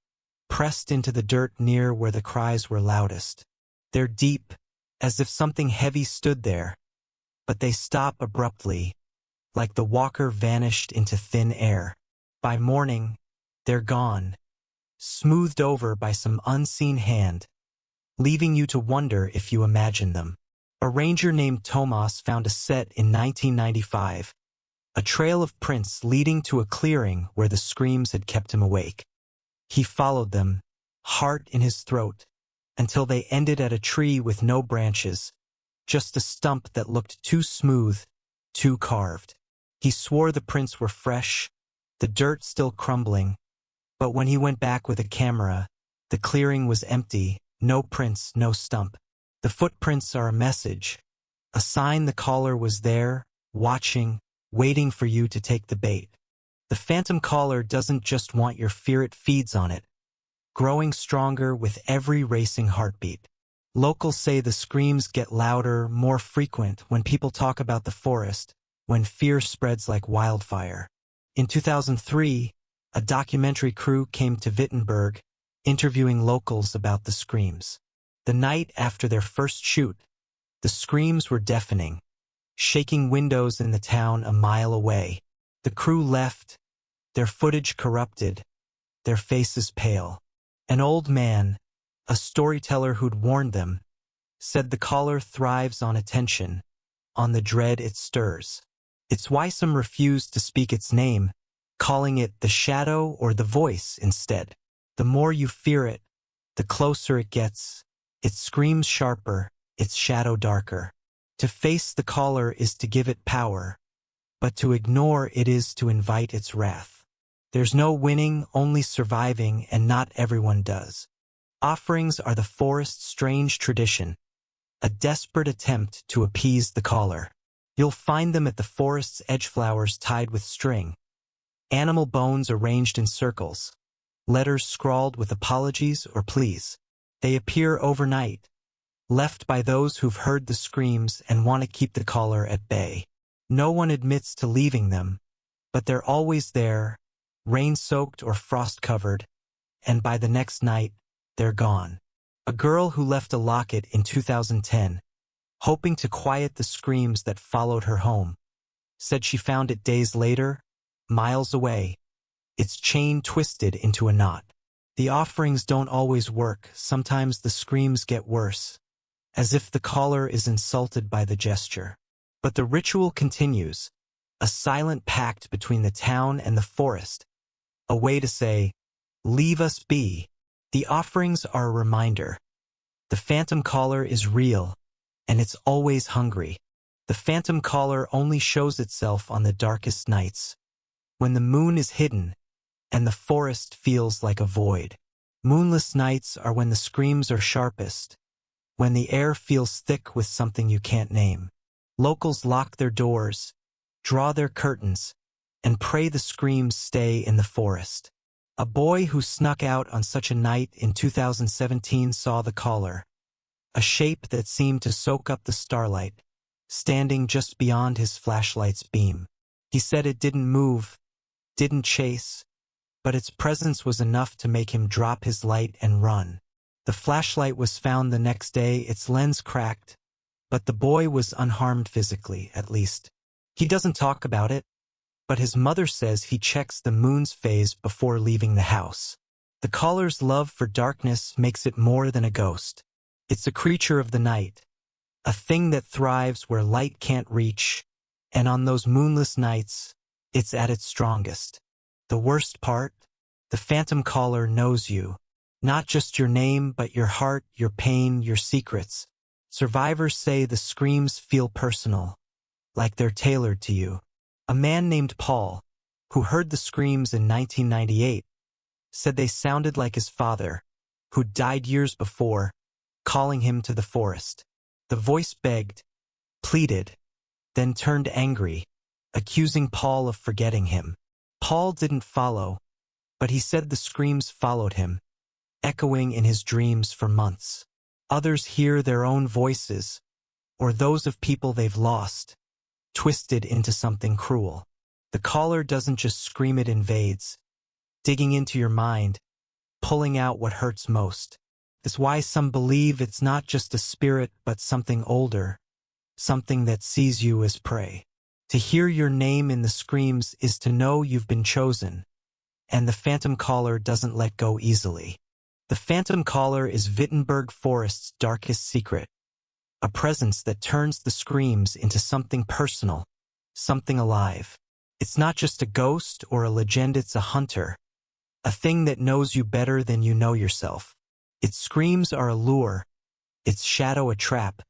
pressed into the dirt near where the cries were loudest. They're deep, as if something heavy stood there, but they stop abruptly, like the walker vanished into thin air. By morning, they're gone, smoothed over by some unseen hand, leaving you to wonder if you imagine them. A ranger named Tomas found a set in 1995, a trail of prints leading to a clearing where the screams had kept him awake. He followed them, heart in his throat, until they ended at a tree with no branches, just a stump that looked too smooth, too carved. He swore the prints were fresh, the dirt still crumbling, but when he went back with a camera, the clearing was empty, no prints, no stump. The footprints are a message, a sign the caller was there, watching, waiting for you to take the bait. The phantom caller doesn't just want your fear, it feeds on it, growing stronger with every racing heartbeat. Locals say the screams get louder, more frequent when people talk about the forest, when fear spreads like wildfire. In 2003, a documentary crew came to Wittenberg, interviewing locals about the screams. The night after their first shoot, the screams were deafening, shaking windows in the town a mile away. The crew left, their footage corrupted, their faces pale. An old man, a storyteller who'd warned them, said the caller thrives on attention, on the dread it stirs. It's why some refused to speak its name, calling it the shadow or the voice instead. The more you fear it, the closer it gets. It screams sharper, its shadow darker. To face the caller is to give it power, but to ignore it is to invite its wrath. There's no winning, only surviving, and not everyone does. Offerings are the forest's strange tradition, a desperate attempt to appease the caller. You'll find them at the forest's edge, flowers tied with string, animal bones arranged in circles, letters scrawled with apologies or pleas. They appear overnight, left by those who've heard the screams and want to keep the caller at bay. No one admits to leaving them, but they're always there, rain-soaked or frost-covered, and by the next night, they're gone. A girl who left a locket in 2010, hoping to quiet the screams that followed her home, said she found it days later, miles away, its chain twisted into a knot. The offerings don't always work, sometimes the screams get worse, as if the caller is insulted by the gesture. But the ritual continues, a silent pact between the town and the forest, a way to say, leave us be. The offerings are a reminder. The phantom caller is real, and it's always hungry. The phantom caller only shows itself on the darkest nights, when the moon is hidden, and the forest feels like a void. Moonless nights are when the screams are sharpest, when the air feels thick with something you can't name. Locals lock their doors, draw their curtains, and pray the screams stay in the forest. A boy who snuck out on such a night in 2017 saw the caller, a shape that seemed to soak up the starlight, standing just beyond his flashlight's beam. He said it didn't move, didn't chase, but its presence was enough to make him drop his light and run. The flashlight was found the next day, its lens cracked, but the boy was unharmed physically, at least. He doesn't talk about it, but his mother says he checks the moon's phase before leaving the house. The caller's love for darkness makes it more than a ghost. It's a creature of the night, a thing that thrives where light can't reach, and on those moonless nights, it's at its strongest. The worst part? The phantom caller knows you. Not just your name, but your heart, your pain, your secrets. Survivors say the screams feel personal, like they're tailored to you. A man named Paul, who heard the screams in 1998, said they sounded like his father, who died years before, calling him to the forest. The voice begged, pleaded, then turned angry, accusing Paul of forgetting him. Paul didn't follow, but he said the screams followed him, echoing in his dreams for months. Others hear their own voices, or those of people they've lost, twisted into something cruel. The caller doesn't just scream, it invades, digging into your mind, pulling out what hurts most. That's why some believe it's not just a spirit but something older, something that sees you as prey. To hear your name in the screams is to know you've been chosen, and the phantom caller doesn't let go easily. The phantom caller is Wittenberg Forest's darkest secret, a presence that turns the screams into something personal, something alive. It's not just a ghost or a legend, it's a hunter, a thing that knows you better than you know yourself. Its screams are a lure, its shadow a trap,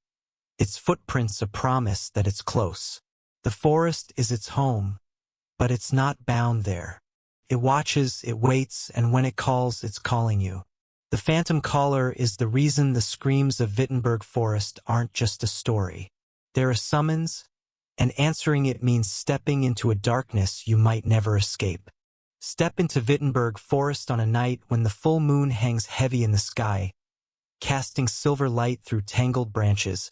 its footprints a promise that it's close. The forest is its home, but it's not bound there. It watches, it waits, and when it calls, it's calling you. The phantom caller is the reason the screams of Wittenberg Forest aren't just a story. They're a summons, and answering it means stepping into a darkness you might never escape. Step into Wittenberg Forest on a night when the full moon hangs heavy in the sky, casting silver light through tangled branches,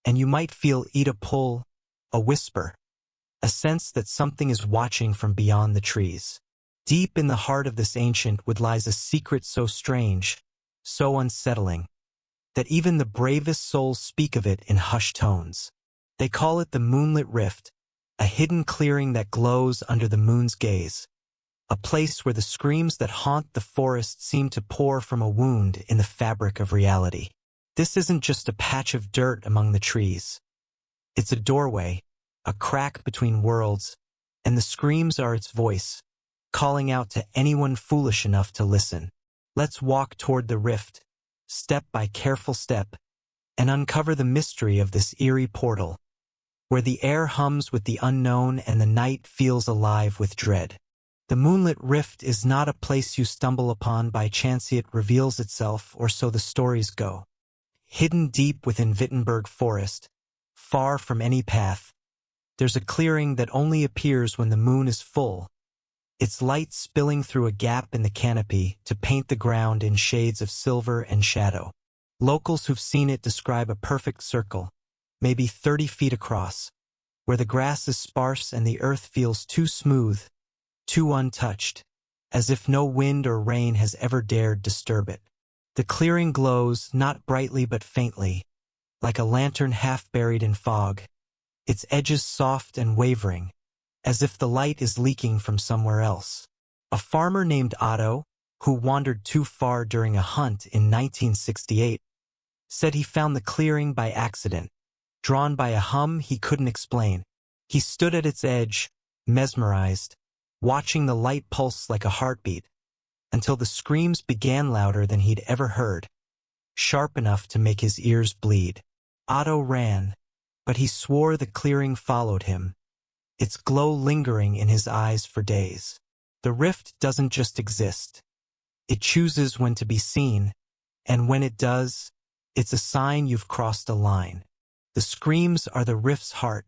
and you might feel a pull, a whisper, a sense that something is watching from beyond the trees. Deep in the heart of this ancient wood lies a secret so strange, so unsettling, that even the bravest souls speak of it in hushed tones. They call it the Moonlit Rift, a hidden clearing that glows under the moon's gaze, a place where the screams that haunt the forest seem to pour from a wound in the fabric of reality. This isn't just a patch of dirt among the trees. It's a doorway, a crack between worlds, and the screams are its voice, calling out to anyone foolish enough to listen. Let's walk toward the rift, step by careful step, and uncover the mystery of this eerie portal, where the air hums with the unknown and the night feels alive with dread. The Moonlit Rift is not a place you stumble upon by chance. It reveals itself, or so the stories go. Hidden deep within Wittenberg Forest, far from any path, there's a clearing that only appears when the moon is full, its light spilling through a gap in the canopy to paint the ground in shades of silver and shadow. Locals who've seen it describe a perfect circle, maybe 30 feet across, where the grass is sparse and the earth feels too smooth, too untouched, as if no wind or rain has ever dared disturb it. The clearing glows, not brightly but faintly, like a lantern half buried in fog, its edges soft and wavering, as if the light is leaking from somewhere else. A farmer named Otto, who wandered too far during a hunt in 1968, said he found the clearing by accident, drawn by a hum he couldn't explain. He stood at its edge, mesmerized, watching the light pulse like a heartbeat, until the screams began louder than he'd ever heard, sharp enough to make his ears bleed. Otto ran, but he swore the clearing followed him, its glow lingering in his eyes for days. The rift doesn't just exist. It chooses when to be seen, and when it does, it's a sign you've crossed a line. The screams are the rift's heart,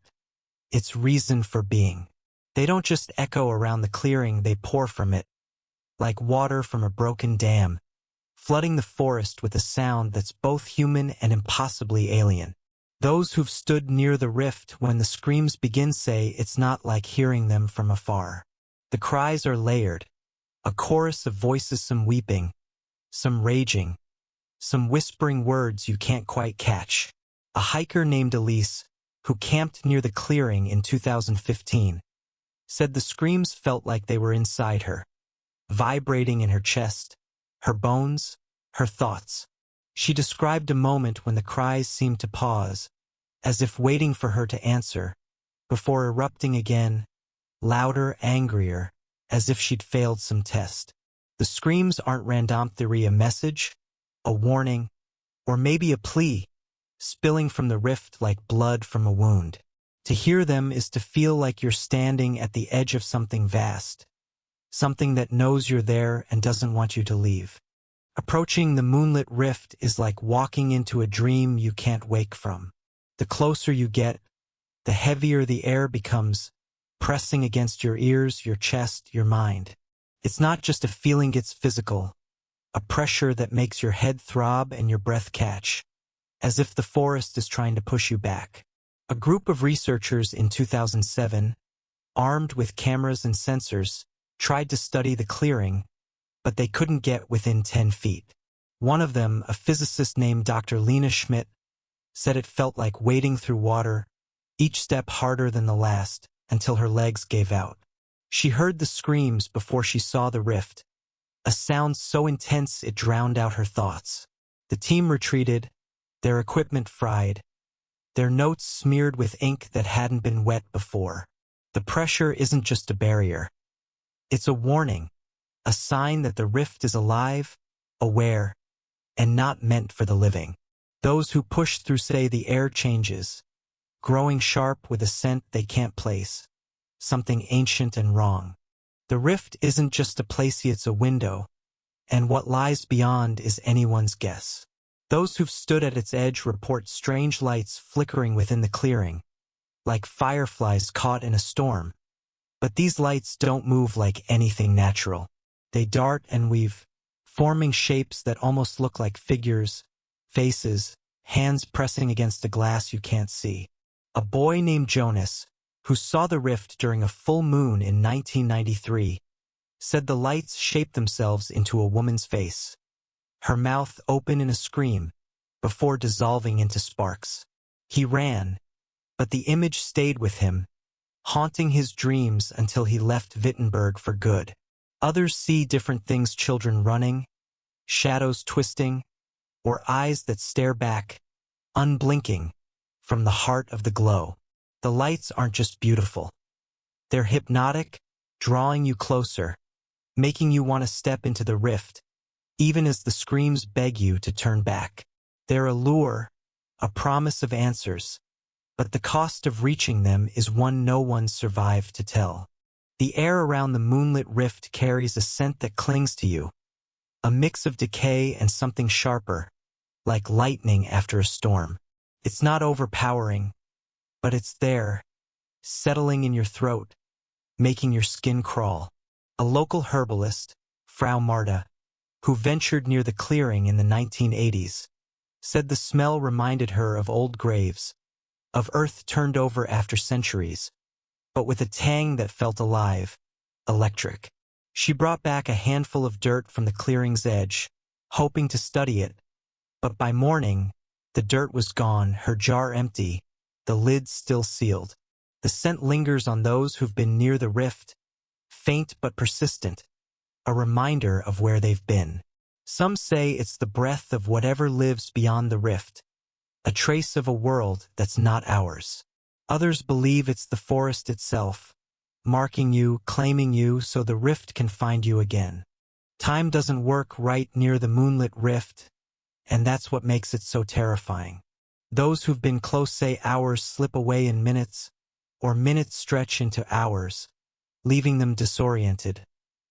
its reason for being. They don't just echo around the clearing, they pour from it, like water from a broken dam, flooding the forest with a sound that's both human and impossibly alien. Those who've stood near the rift when the screams begin say it's not like hearing them from afar. The cries are layered, a chorus of voices, some weeping, some raging, some whispering words you can't quite catch. A hiker named Elise, who camped near the clearing in 2015, said the screams felt like they were inside her, vibrating in her chest, her bones, her thoughts. She described a moment when the cries seemed to pause, as if waiting for her to answer, before erupting again, louder, angrier, as if she'd failed some test. The screams aren't random, they're a message, a warning, or maybe a plea, spilling from the rift like blood from a wound. To hear them is to feel like you're standing at the edge of something vast, something that knows you're there and doesn't want you to leave. Approaching the Moonlit Rift is like walking into a dream you can't wake from. The closer you get, the heavier the air becomes, pressing against your ears, your chest, your mind. It's not just a feeling, it's physical, a pressure that makes your head throb and your breath catch, as if the forest is trying to push you back. A group of researchers in 2007, armed with cameras and sensors, tried to study the clearing, but they couldn't get within 10 feet. One of them, a physicist named Dr. Lena Schmidt, said it felt like wading through water, each step harder than the last, until her legs gave out. She heard the screams before she saw the rift, a sound so intense it drowned out her thoughts. The team retreated, their equipment fried, their notes smeared with ink that hadn't been wet before. The pressure isn't just a barrier. It's a warning, a sign that the rift is alive, aware, and not meant for the living. Those who push through say the air changes, growing sharp with a scent they can't place, something ancient and wrong. The rift isn't just a place, it's a window, and what lies beyond is anyone's guess. Those who've stood at its edge report strange lights flickering within the clearing, like fireflies caught in a storm. But these lights don't move like anything natural. They dart and weave, forming shapes that almost look like figures, faces, hands pressing against a glass you can't see. A boy named Jonas, who saw the rift during a full moon in 1993, said the lights shaped themselves into a woman's face, her mouth open in a scream, before dissolving into sparks. He ran, but the image stayed with him, haunting his dreams until he left Wittenberg for good. Others see different things: children running, shadows twisting, or eyes that stare back, unblinking, from the heart of the glow. The lights aren't just beautiful. They're hypnotic, drawing you closer, making you want to step into the rift, even as the screams beg you to turn back. They're a lure, a promise of answers, but the cost of reaching them is one no one survived to tell. The air around the moonlit rift carries a scent that clings to you, a mix of decay and something sharper, like lightning after a storm. It's not overpowering, but it's there, settling in your throat, making your skin crawl. A local herbalist, Frau Marta, who ventured near the clearing in the 1980s, said the smell reminded her of old graves, of earth turned over after centuries, but with a tang that felt alive, electric. She brought back a handful of dirt from the clearing's edge, hoping to study it, but by morning, the dirt was gone, her jar empty, the lid still sealed. The scent lingers on those who've been near the rift, faint but persistent, a reminder of where they've been. Some say it's the breath of whatever lives beyond the rift, a trace of a world that's not ours. Others believe it's the forest itself, marking you, claiming you so the rift can find you again. Time doesn't work right near the moonlit rift, and that's what makes it so terrifying. Those who've been close say hours slip away in minutes, or minutes stretch into hours, leaving them disoriented,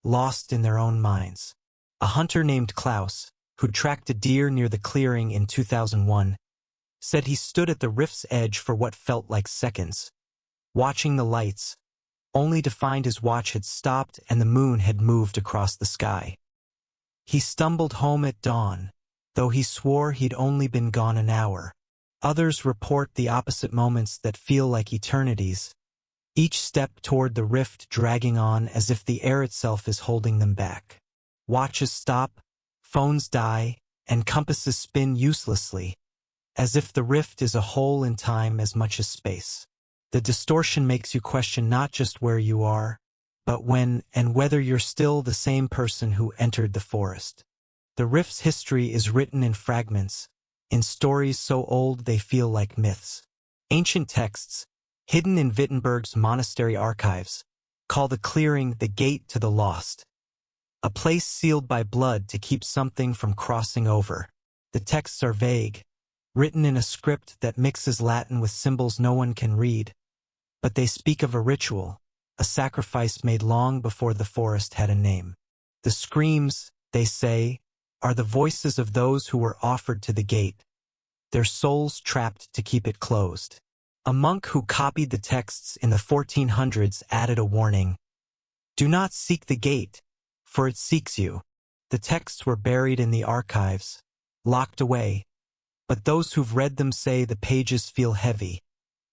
lost in their own minds. A hunter named Klaus, who tracked a deer near the clearing in 2001, said he stood at the rift's edge for what felt like seconds, watching the lights, only to find his watch had stopped and the moon had moved across the sky. He stumbled home at dawn, though he swore he'd only been gone an hour. Others report the opposite, moments that feel like eternities, each step toward the rift dragging on as if the air itself is holding them back. Watches stop, phones die, and compasses spin uselessly, as if the rift is a hole in time as much as space. The distortion makes you question not just where you are, but when and whether you're still the same person who entered the forest. The rift's history is written in fragments, in stories so old they feel like myths. Ancient texts, hidden in Wittenberg's monastery archives, call the clearing the gate to the lost, a place sealed by blood to keep something from crossing over. The texts are vague, written in a script that mixes Latin with symbols no one can read, but they speak of a ritual, a sacrifice made long before the forest had a name. The screams, they say, are the voices of those who were offered to the gate, their souls trapped to keep it closed. A monk who copied the texts in the 1400s added a warning: "Do not seek the gate, for it seeks you." The texts were buried in the archives, locked away, but those who've read them say the pages feel heavy,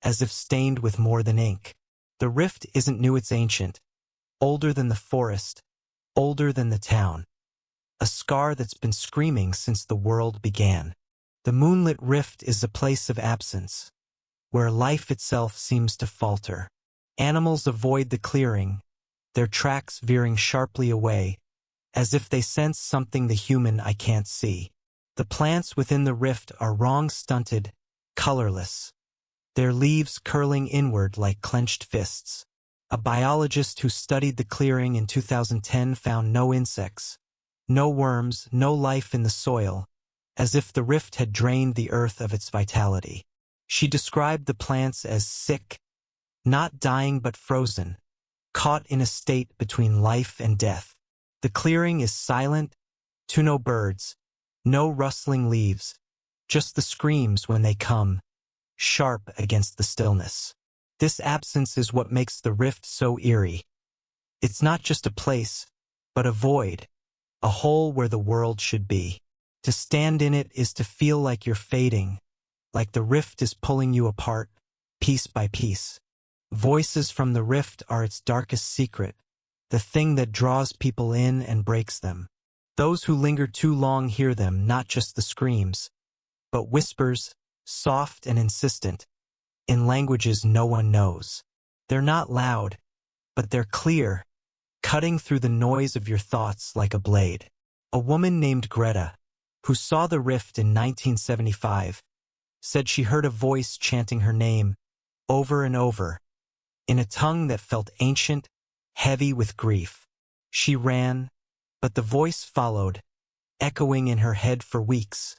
as if stained with more than ink. The rift isn't new, it's ancient, older than the forest, older than the town. A scar that's been screaming since the world began. The moonlit rift is a place of absence, where life itself seems to falter. Animals avoid the clearing, their tracks veering sharply away, as if they sense something the human eye can't see. The plants within the rift are wrong-stunted, colorless, their leaves curling inward like clenched fists. A biologist who studied the clearing in 2010 found no insects, no worms, no life in the soil, as if the rift had drained the earth of its vitality. She described the plants as sick, not dying but frozen, caught in a state between life and death. The clearing is silent, to no birds, no rustling leaves, just the screams when they come, sharp against the stillness. This absence is what makes the rift so eerie. It's not just a place, but a void, a hole where the world should be. To stand in it is to feel like you're fading, like the rift is pulling you apart, piece by piece. Voices from the rift are its darkest secret, the thing that draws people in and breaks them. Those who linger too long hear them, not just the screams, but whispers, soft and insistent, in languages no one knows. They're not loud, but they're clear, cutting through the noise of your thoughts like a blade. A woman named Greta, who saw the rift in 1975, said she heard a voice chanting her name over and over, in a tongue that felt ancient, heavy with grief. She ran, but the voice followed, echoing in her head for weeks,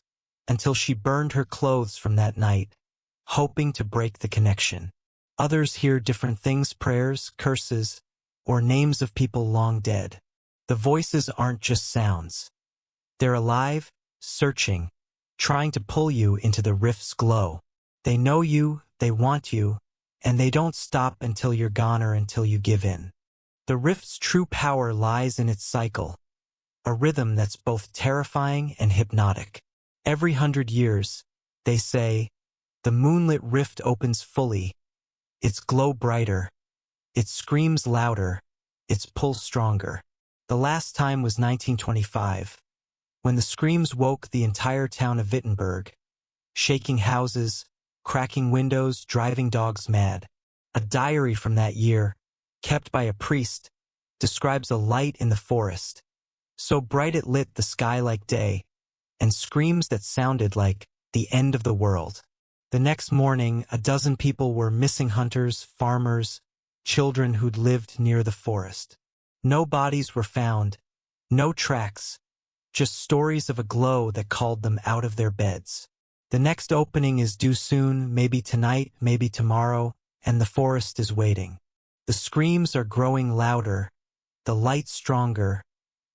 until she burned her clothes from that night, hoping to break the connection. Others hear different things, prayers, curses, or names of people long dead. The voices aren't just sounds. They're alive, searching, trying to pull you into the rift's glow. They know you, they want you, and they don't stop until you're gone or until you give in. The rift's true power lies in its cycle, a rhythm that's both terrifying and hypnotic. Every 100 years, they say, the moonlit rift opens fully, its glow brighter, its screams louder, its pull stronger. The last time was 1925, when the screams woke the entire town of Wittenberg, shaking houses, cracking windows, driving dogs mad. A diary from that year, kept by a priest, describes a light in the forest, so bright it lit the sky like day, and screams that sounded like the end of the world. The next morning, a dozen people were missing: hunters, farmers, children who'd lived near the forest. No bodies were found, no tracks, just stories of a glow that called them out of their beds. The next opening is due soon, maybe tonight, maybe tomorrow, and the forest is waiting. The screams are growing louder, the light stronger,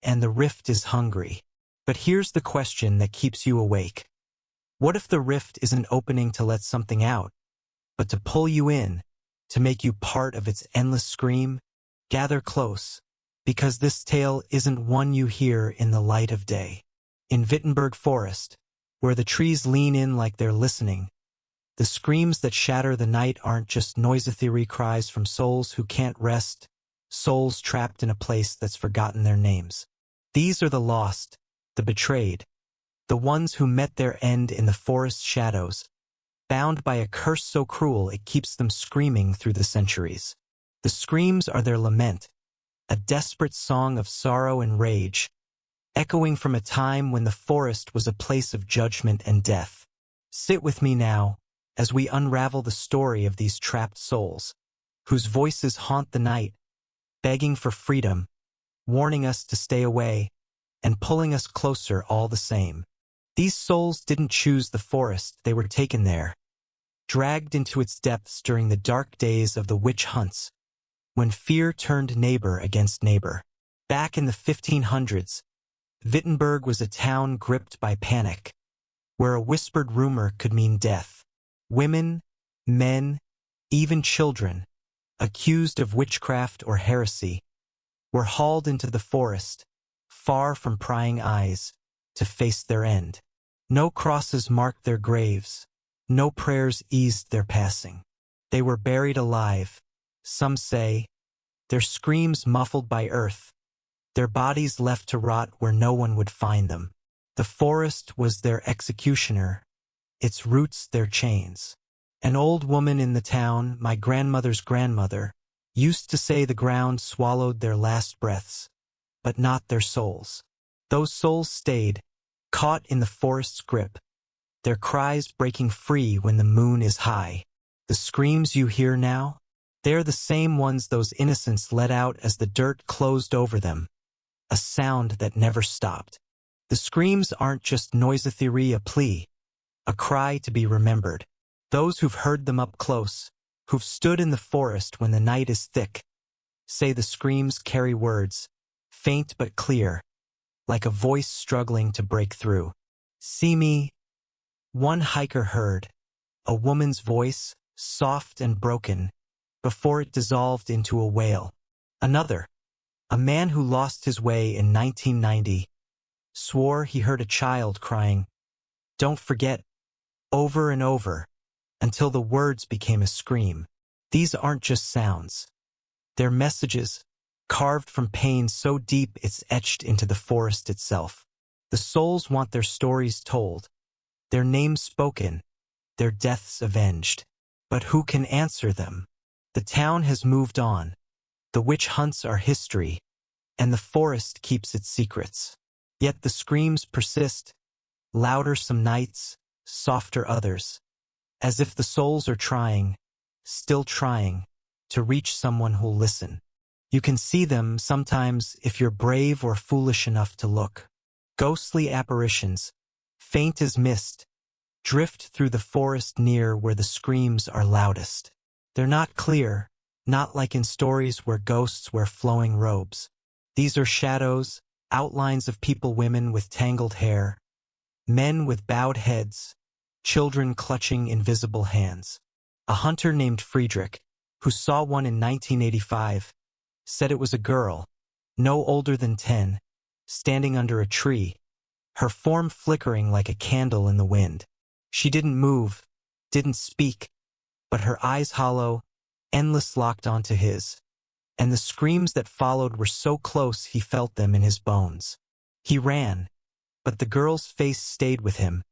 and the rift is hungry. But here's the question that keeps you awake. What if the rift isn't opening to let something out, but to pull you in, to make you part of its endless scream? Gather close, because this tale isn't one you hear in the light of day. In Wittenberg Forest, where the trees lean in like they're listening, the screams that shatter the night aren't just noisy cries from souls who can't rest, souls trapped in a place that's forgotten their names. These are the lost, the betrayed, the ones who met their end in the forest's shadows, bound by a curse so cruel it keeps them screaming through the centuries. The screams are their lament, a desperate song of sorrow and rage, echoing from a time when the forest was a place of judgment and death. Sit with me now, as we unravel the story of these trapped souls, whose voices haunt the night, begging for freedom, warning us to stay away, and pulling us closer all the same. These souls didn't choose the forest, they were taken there, dragged into its depths during the dark days of the witch hunts, when fear turned neighbor against neighbor. Back in the 1500s, Wittenberg was a town gripped by panic, where a whispered rumor could mean death. Women, men, even children, accused of witchcraft or heresy, were hauled into the forest, far from prying eyes, to face their end. No crosses marked their graves, no prayers eased their passing. They were buried alive, some say, their screams muffled by earth, their bodies left to rot where no one would find them. The forest was their executioner, its roots their chains. An old woman in the town, my grandmother's grandmother, used to say the ground swallowed their last breaths, but not their souls. Those souls stayed, caught in the forest's grip, their cries breaking free when the moon is high. The screams you hear now, They're the same ones those innocents let out as the dirt closed over them, a sound that never stopped. The screams aren't just noisy a plea, a cry to be remembered. Those who've heard them up close, who've stood in the forest when the night is thick, say the screams carry words, faint but clear, like a voice struggling to break through. See me, one hiker heard, a woman's voice, soft and broken, before it dissolved into a wail. Another, a man who lost his way in 1990, swore he heard a child crying, "Don't forget," over and over, until the words became a scream. These aren't just sounds. They're messages, carved from pain so deep it's etched into the forest itself. The souls want their stories told, their names spoken, their deaths avenged. But who can answer them? The town has moved on. The witch hunts are history, and the forest keeps its secrets. Yet the screams persist, louder some nights, softer others, as if the souls are trying, still trying, to reach someone who'll listen. You can see them sometimes if you're brave or foolish enough to look. Ghostly apparitions, faint as mist, drift through the forest near where the screams are loudest. They're not clear, not like in stories where ghosts wear flowing robes. These are shadows, outlines of people, women with tangled hair, men with bowed heads, children clutching invisible hands. A hunter named Friedrich, who saw one in 1985, said it was a girl, no older than 10, standing under a tree, her form flickering like a candle in the wind. She didn't move, didn't speak, but her eyes hollow, endless, locked onto his. And the screams that followed were so close he felt them in his bones. He ran, but the girl's face stayed with him,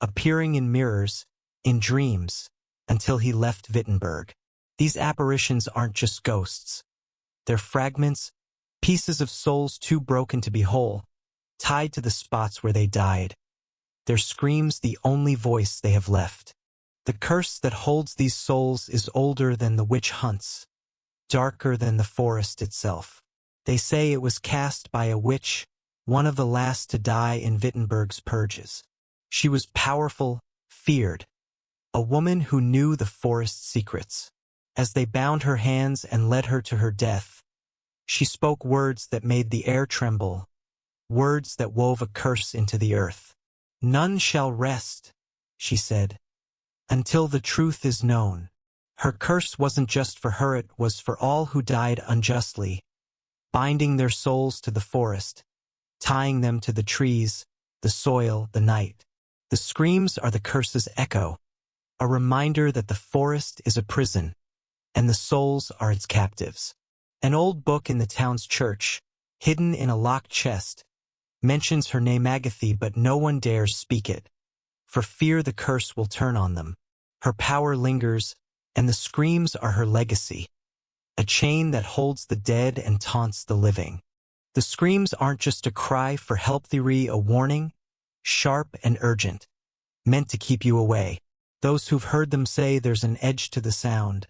appearing in mirrors, in dreams, until he left Wittenberg. These apparitions aren't just ghosts. They're fragments, pieces of souls too broken to be whole, tied to the spots where they died. Their screams the only voice they have left. The curse that holds these souls is older than the witch hunts, darker than the forest itself. They say it was cast by a witch, one of the last to die in Wittenberg's purges. She was powerful, feared, a woman who knew the forest's secrets. As they bound her hands and led her to her death, she spoke words that made the air tremble, words that wove a curse into the earth. "None shall rest," she said, "until the truth is known." Her curse wasn't just for her, it was for all who died unjustly, binding their souls to the forest, tying them to the trees, the soil, the night. The screams are the curse's echo, a reminder that the forest is a prison, and the souls are its captives. An old book in the town's church, hidden in a locked chest, mentions her name Agatha, but no one dares speak it, for fear the curse will turn on them. Her power lingers, and the screams are her legacy, a chain that holds the dead and taunts the living. The screams aren't just a cry for help, they're a warning, sharp and urgent, meant to keep you away. Those who've heard them say there's an edge to the sound,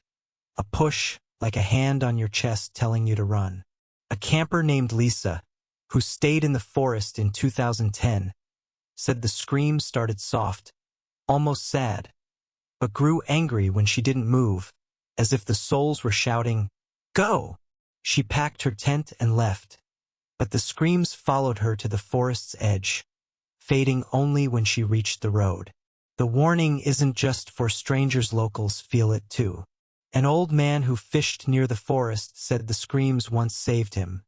a push, like a hand on your chest telling you to run. A camper named Lisa, who stayed in the forest in 2010, said the screams started soft, almost sad, but grew angry when she didn't move, as if the souls were shouting, "Go!" She packed her tent and left, but the screams followed her to the forest's edge, fading only when she reached the road. The warning isn't just for strangers, locals feel it too. An old man who fished near the forest said the screams once saved him,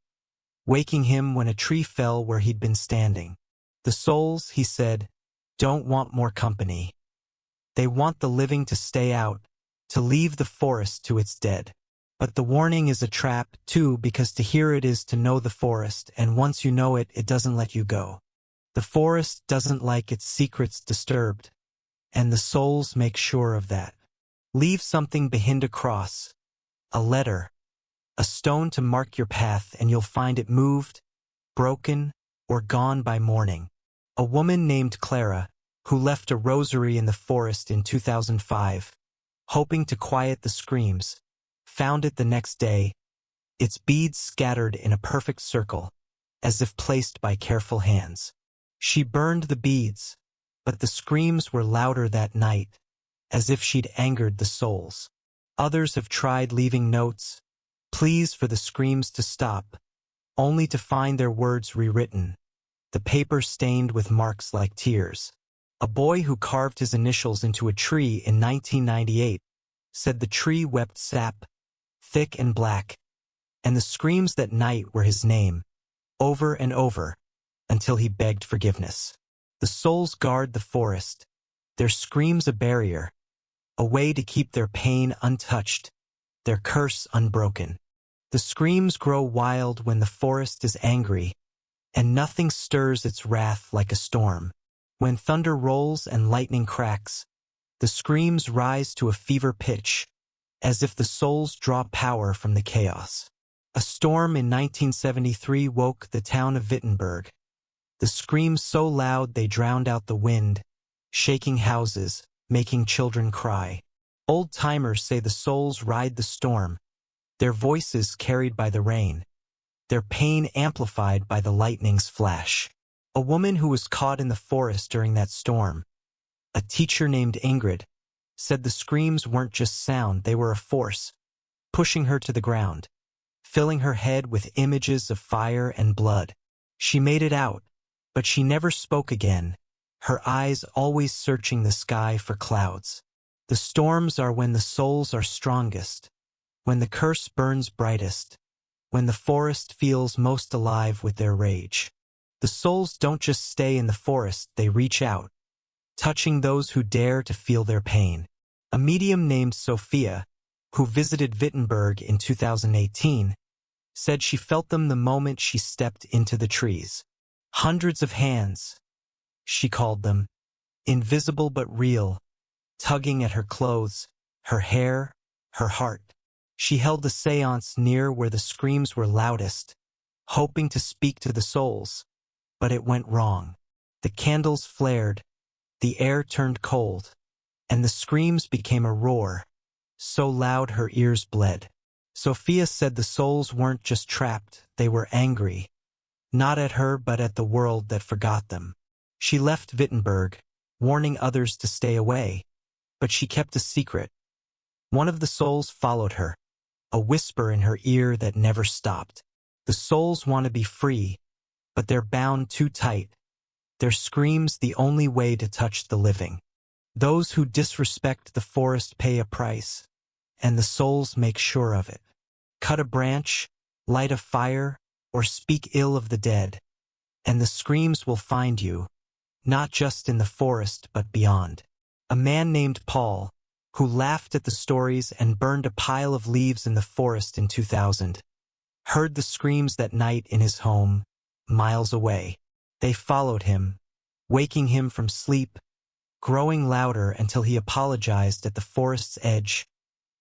waking him when a tree fell where he'd been standing. The souls, he said, don't want more company. They want the living to stay out, to leave the forest to its dead. But the warning is a trap, too, because to hear it is to know the forest, and once you know it, it doesn't let you go. The forest doesn't like its secrets disturbed, and the souls make sure of that. Leave something behind, a cross, a letter, a stone to mark your path, and you'll find it moved, broken, or gone by morning. A woman named Clara, who left a rosary in the forest in 2005, hoping to quiet the screams, found it the next day, its beads scattered in a perfect circle, as if placed by careful hands. She burned the beads, but the screams were louder that night, as if she'd angered the souls. Others have tried leaving notes, pleas for the screams to stop, only to find their words rewritten, the paper stained with marks like tears. A boy who carved his initials into a tree in 1998 said the tree wept sap, thick and black, and the screams that night were his name, over and over, until he begged forgiveness. The souls guard the forest, their screams a barrier, a way to keep their pain untouched, their curse unbroken. The screams grow wild when the forest is angry, and nothing stirs its wrath like a storm. When thunder rolls and lightning cracks, the screams rise to a fever pitch, as if the souls draw power from the chaos. A storm in 1973 woke the town of Wittenberg. The screams so loud they drowned out the wind, shaking houses, making children cry. Old-timers say the souls ride the storm, their voices carried by the rain, their pain amplified by the lightning's flash. A woman who was caught in the forest during that storm, a teacher named Ingrid, said the screams weren't just sound, they were a force, pushing her to the ground, filling her head with images of fire and blood. She made it out, but she never spoke again, her eyes always searching the sky for clouds. The storms are when the souls are strongest, when the curse burns brightest, when the forest feels most alive with their rage. The souls don't just stay in the forest, they reach out, touching those who dare to feel their pain. A medium named Sophia, who visited Wittenberg in 2018, said she felt them the moment she stepped into the trees. Hundreds of hands, she called them, invisible but real, tugging at her clothes, her hair, her heart. She held the seance near where the screams were loudest, hoping to speak to the souls, but it went wrong. The candles flared, the air turned cold, and the screams became a roar, so loud her ears bled. Sophia said the souls weren't just trapped, they were angry, not at her but at the world that forgot them. She left Wittenberg, warning others to stay away, but she kept a secret. One of the souls followed her, a whisper in her ear that never stopped. The souls want to be free, but they're bound too tight. Their screams the only way to touch the living. Those who disrespect the forest pay a price, and the souls make sure of it. Cut a branch, light a fire, or speak ill of the dead, and the screams will find you, not just in the forest but beyond. A man named Paul, who laughed at the stories and burned a pile of leaves in the forest in 2000, heard the screams that night in his home, miles away. They followed him, waking him from sleep, growing louder until he apologized at the forest's edge,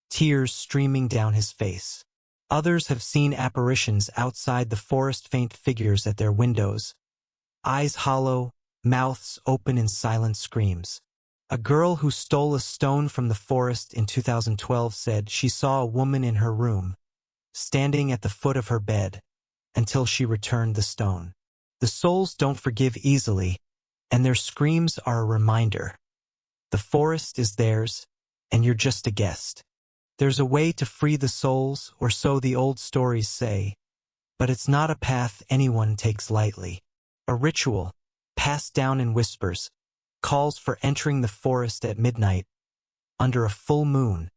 tears streaming down his face. Others have seen apparitions outside the forest, faint figures at their windows, eyes hollow, mouths open in silent screams. A girl who stole a stone from the forest in 2012 said she saw a woman in her room, standing at the foot of her bed, until she returned the stone. The souls don't forgive easily, and their screams are a reminder. The forest is theirs, and you're just a guest. There's a way to free the souls, or so the old stories say, but it's not a path anyone takes lightly. A ritual, passed down in whispers, calls for entering the forest at midnight, under a full moon,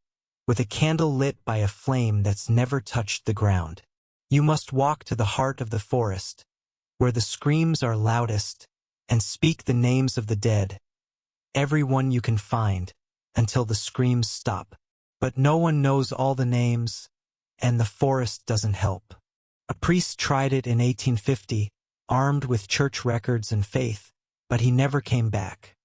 with a candle lit by a flame that's never touched the ground. You must walk to the heart of the forest, where the screams are loudest, and speak the names of the dead, everyone you can find, until the screams stop. But no one knows all the names, and the forest doesn't help. A priest tried it in 1850, armed with church records and faith, but he never came back.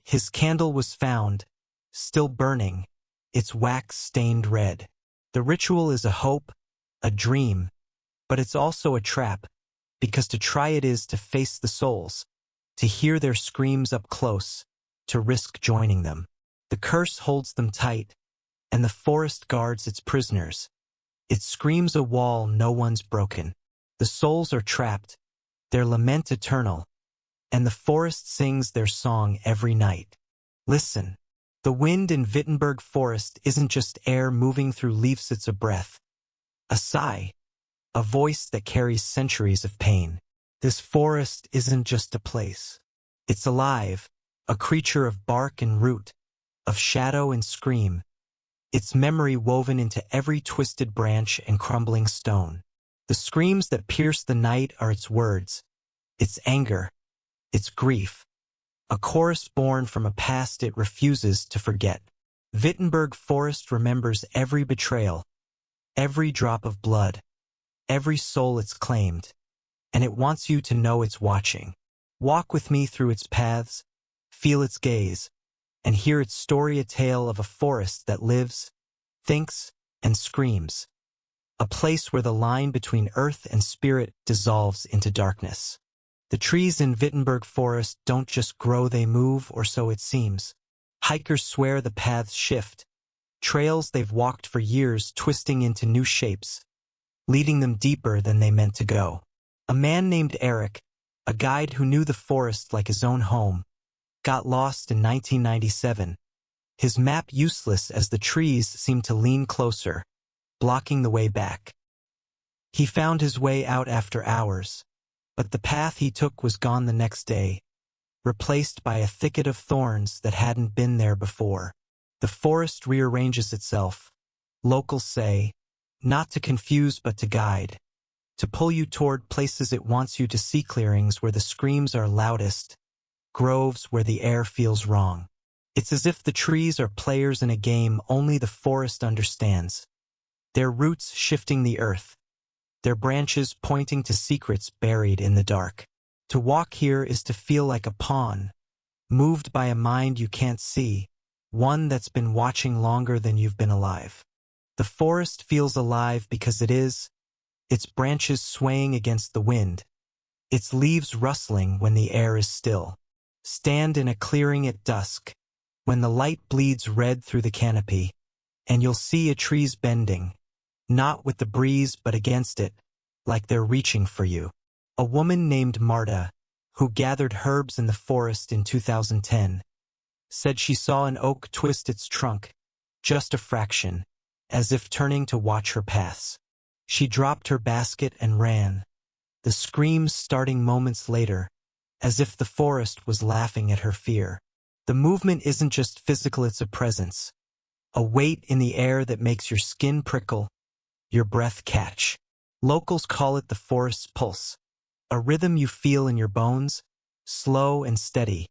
His candle was found, still burning, its wax stained red. The ritual is a hope, a dream, but it's also a trap, because to try it is to face the souls, to hear their screams up close, to risk joining them. The curse holds them tight, and the forest guards its prisoners, It screams a wall no one's broken. The souls are trapped, their lament eternal, and the forest sings their song every night. Listen, the wind in Wittenberg Forest isn't just air moving through leaves, it's a breath, a sigh, a voice that carries centuries of pain. This forest isn't just a place. It's alive, a creature of bark and root, of shadow and scream, its memory woven into every twisted branch and crumbling stone. The screams that pierce the night are its words, its anger, its grief, a chorus born from a past it refuses to forget. Wittenberg Forest remembers every betrayal, every drop of blood, every soul it's claimed, and it wants you to know it's watching. Walk with me through its paths, feel its gaze, and hear its story, a tale of a forest that lives, thinks, and screams. A place where the line between earth and spirit dissolves into darkness. The trees in Wittenberg Forest don't just grow, they move, or so it seems. Hikers swear the paths shift, trails they've walked for years twisting into new shapes, leading them deeper than they meant to go. A man named Eric, a guide who knew the forest like his own home, got lost in 1997, his map useless as the trees seemed to lean closer, blocking the way back. He found his way out after hours, but the path he took was gone the next day, replaced by a thicket of thorns that hadn't been there before. The forest rearranges itself, locals say, not to confuse but to guide, to pull you toward places it wants you to see, clearings where the screams are loudest, groves where the air feels wrong. It's as if the trees are players in a game only the forest understands, their roots shifting the earth, their branches pointing to secrets buried in the dark. To walk here is to feel like a pawn, moved by a mind you can't see, one that's been watching longer than you've been alive. The forest feels alive because it is, its branches swaying against the wind, its leaves rustling when the air is still. Stand in a clearing at dusk, when the light bleeds red through the canopy, and you'll see a trees bending, not with the breeze but against it, like they're reaching for you. A woman named Marta, who gathered herbs in the forest in 2010, said she saw an oak twist its trunk, just a fraction, as if turning to watch her pass. She dropped her basket and ran, the screams starting moments later, as if the forest was laughing at her fear. The movement isn't just physical, it's a presence, a weight in the air that makes your skin prickle, your breath catch. Locals call it the forest's pulse, a rhythm you feel in your bones, slow and steady,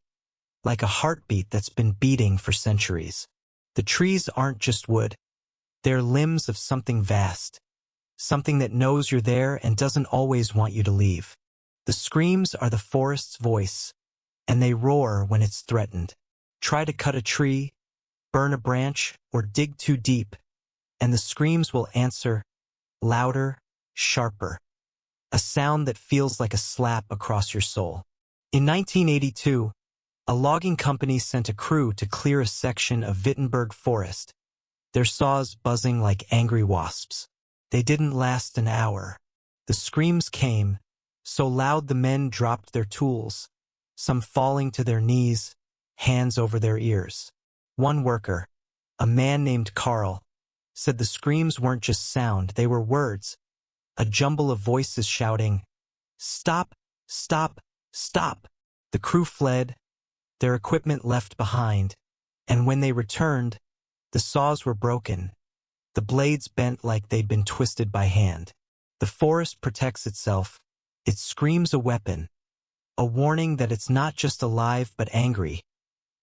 like a heartbeat that's been beating for centuries. The trees aren't just wood, they're limbs of something vast, something that knows you're there and doesn't always want you to leave. The screams are the forest's voice, and they roar when it's threatened. Try to cut a tree, burn a branch, or dig too deep, and the screams will answer, louder, sharper, a sound that feels like a slap across your soul. In 1982, a logging company sent a crew to clear a section of Wittenberg Forest, their saws buzzing like angry wasps. They didn't last an hour. The screams came, so loud the men dropped their tools, some falling to their knees, hands over their ears. One worker, a man named Carl, said the screams weren't just sound, they were words, a jumble of voices shouting, "Stop! Stop! Stop!" The crew fled, their equipment left behind, and when they returned, the saws were broken, the blades bent like they'd been twisted by hand. The forest protects itself, it screams a weapon, a warning that it's not just alive but angry,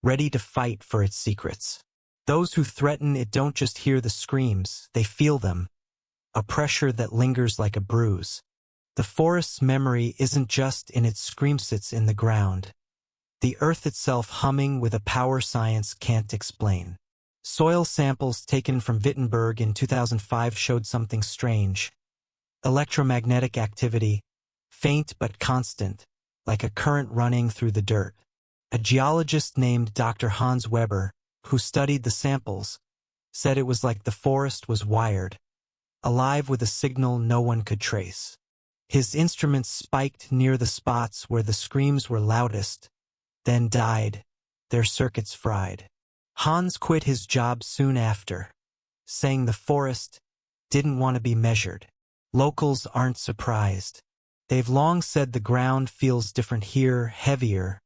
ready to fight for its secrets. Those who threaten it don't just hear the screams, they feel them, a pressure that lingers like a bruise. The forest's memory isn't just in its screams, it's in the ground, the earth itself humming with a power science can't explain. Soil samples taken from Wittenberg in 2005 showed something strange. Electromagnetic activity, faint but constant, like a current running through the dirt. A geologist named Dr. Hans Weber, who studied the samples, said it was like the forest was wired, alive with a signal no one could trace. His instruments spiked near the spots where the screams were loudest, then died, their circuits fried. Hans quit his job soon after, saying the forest didn't want to be measured. Locals aren't surprised. They've long said the ground feels different here, heavier,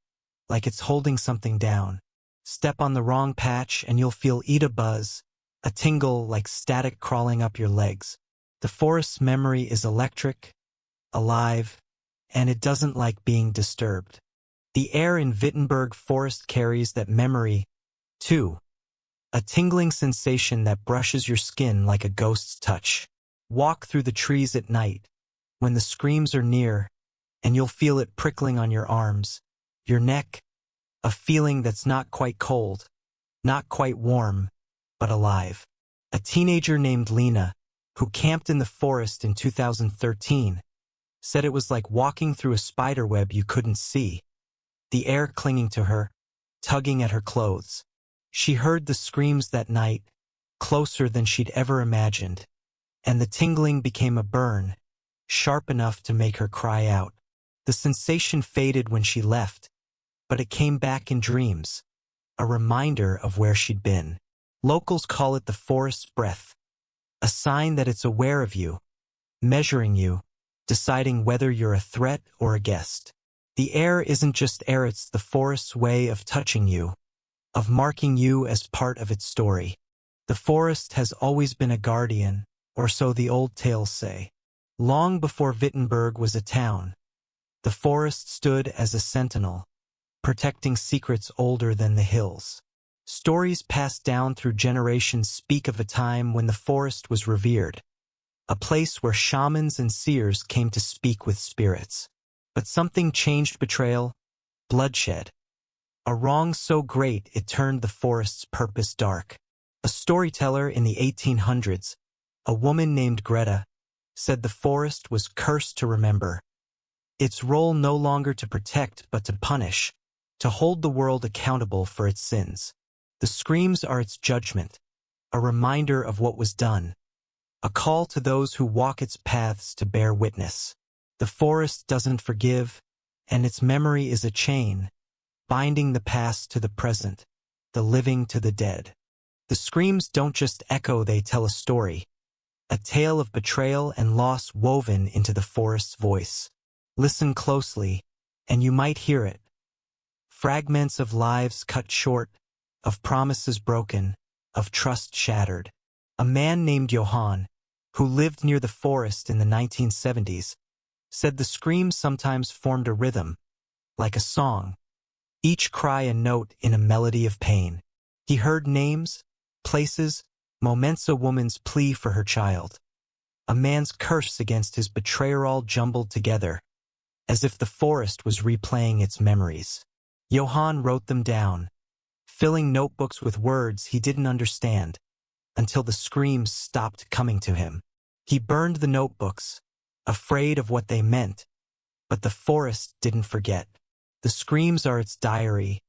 like it's holding something down. Step on the wrong patch and you'll feel a buzz, a tingle like static crawling up your legs. The forest's memory is electric, alive, and it doesn't like being disturbed. The air in Wittenberg Forest carries that memory, too. A tingling sensation that brushes your skin like a ghost's touch. Walk through the trees at night, when the screams are near, and you'll feel it prickling on your arms, your neck, a feeling that's not quite cold, not quite warm, but alive. A teenager named Lena, who camped in the forest in 2013, said it was like walking through a spiderweb you couldn't see. The air clinging to her, tugging at her clothes. She heard the screams that night, closer than she'd ever imagined, and the tingling became a burn, sharp enough to make her cry out. The sensation faded when she left, but it came back in dreams, a reminder of where she'd been. Locals call it the forest's breath, a sign that it's aware of you, measuring you, deciding whether you're a threat or a guest. The air isn't just air, it's the forest's way of touching you, of marking you as part of its story. The forest has always been a guardian, or so the old tales say. Long before Wittenberg was a town, the forest stood as a sentinel, protecting secrets older than the hills. Stories passed down through generations speak of a time when the forest was revered, a place where shamans and seers came to speak with spirits. But something changed: betrayal, bloodshed. A wrong so great it turned the forest's purpose dark. A storyteller in the 1800s, a woman named Greta, said the forest was cursed to remember. Its role no longer to protect but to punish, to hold the world accountable for its sins. The screams are its judgment, a reminder of what was done, a call to those who walk its paths to bear witness. The forest doesn't forgive, and its memory is a chain, binding the past to the present, the living to the dead. The screams don't just echo, they tell a story, a tale of betrayal and loss woven into the forest's voice. Listen closely, and you might hear it. Fragments of lives cut short, of promises broken, of trust shattered. A man named Johann, who lived near the forest in the 1970s, said the screams sometimes formed a rhythm, like a song, each cry a note in a melody of pain. He heard names, places, moments, a woman's plea for her child, a man's curse against his betrayer, all jumbled together, as if the forest was replaying its memories. Johann wrote them down, filling notebooks with words he didn't understand, until the screams stopped coming to him. He burned the notebooks, afraid of what they meant, but the forest didn't forget. The screams are its diary,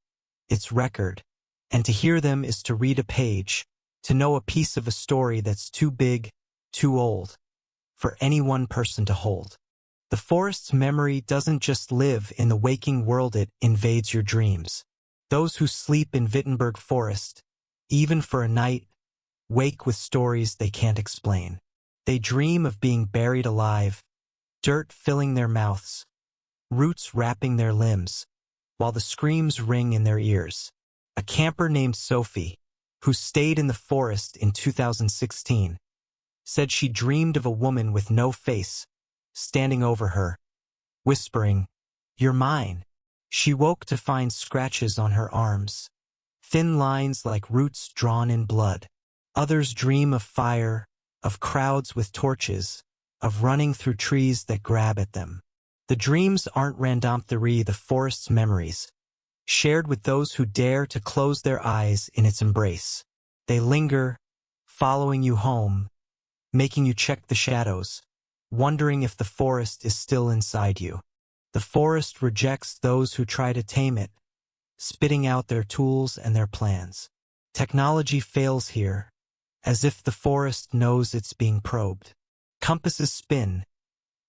its record, and to hear them is to read a page, to know a piece of a story that's too big, too old, for any one person to hold. The forest's memory doesn't just live in the waking world, it invades your dreams. Those who sleep in Wittenberg Forest, even for a night, wake with stories they can't explain. They dream of being buried alive, dirt filling their mouths, roots wrapping their limbs, while the screams ring in their ears. A camper named Sophie, who stayed in the forest in 2016, said she dreamed of a woman with no face, standing over her, whispering, "You're mine." She woke to find scratches on her arms, thin lines like roots drawn in blood. Others dream of fire, of crowds with torches, of running through trees that grab at them. The dreams aren't random, they're the forest's memories, shared with those who dare to close their eyes in its embrace. They linger, following you home, making you check the shadows, wondering if the forest is still inside you. The forest rejects those who try to tame it, spitting out their tools and their plans. Technology fails here, as if the forest knows it's being probed. Compasses spin,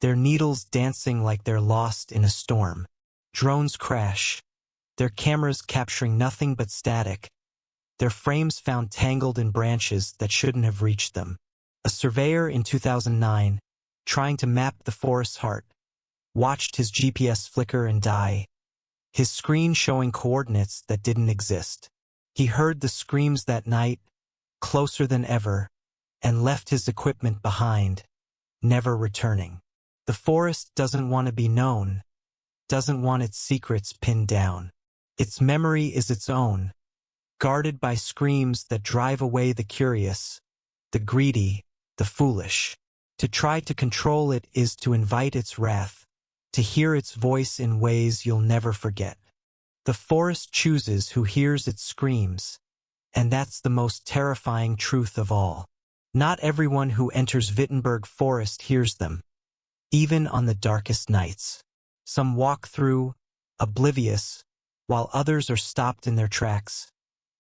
their needles dancing like they're lost in a storm. Drones crash, their cameras capturing nothing but static, their frames found tangled in branches that shouldn't have reached them. A surveyor in 2009, trying to map the forest's heart, watched his GPS flicker and die, his screen showing coordinates that didn't exist. He heard the screams that night, closer than ever, and left his equipment behind, never returning. The forest doesn't want to be known, doesn't want its secrets pinned down. Its memory is its own, guarded by screams that drive away the curious, the greedy, the foolish. To try to control it is to invite its wrath, to hear its voice in ways you'll never forget. The forest chooses who hears its screams, and that's the most terrifying truth of all. Not everyone who enters Wittenberg Forest hears them, even on the darkest nights. Some walk through, oblivious, while others are stopped in their tracks,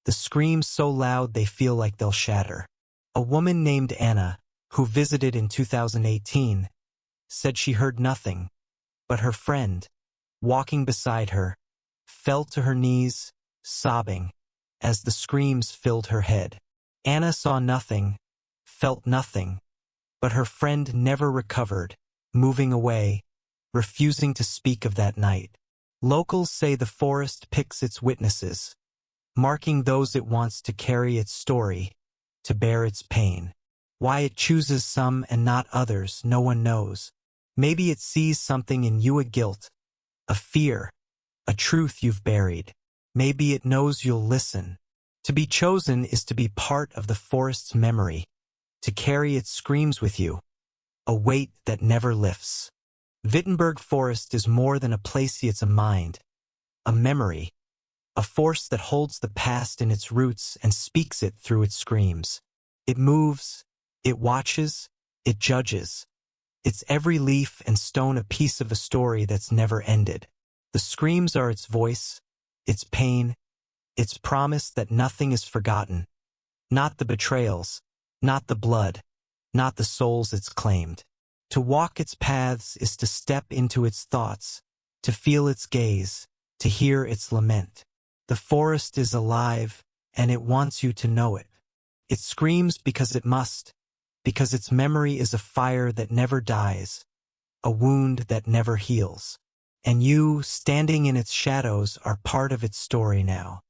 the screams so loud they feel like they'll shatter. A woman named Anna, who visited in 2018, said she heard nothing, but her friend, walking beside her, fell to her knees, sobbing, as the screams filled her head. Anna saw nothing, felt nothing, but her friend never recovered, moving away, refusing to speak of that night. Locals say the forest picks its witnesses, marking those it wants to carry its story, to bear its pain. Why it chooses some and not others, no one knows. Maybe it sees something in you, a guilt, a fear, a truth you've buried. Maybe it knows you'll listen. To be chosen is to be part of the forest's memory, to carry its screams with you, a weight that never lifts. Wittenberg Forest is more than a place, it's a mind, a memory, a force that holds the past in its roots and speaks it through its screams. It moves, it watches, it judges. It's every leaf and stone a piece of a story that's never ended. The screams are its voice, its pain, its promise that nothing is forgotten. Not the betrayals, not the blood, not the souls it's claimed. To walk its paths is to step into its thoughts, to feel its gaze, to hear its lament. The forest is alive, and it wants you to know it. It screams because it must, because its memory is a fire that never dies, a wound that never heals. And you, standing in its shadows, are part of its story now.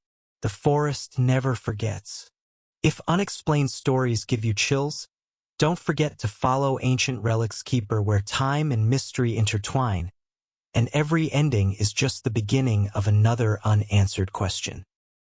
The forest never forgets. If unexplained stories give you chills, don't forget to follow Ancient Relics Keeper, where time and mystery intertwine, and every ending is just the beginning of another unanswered question.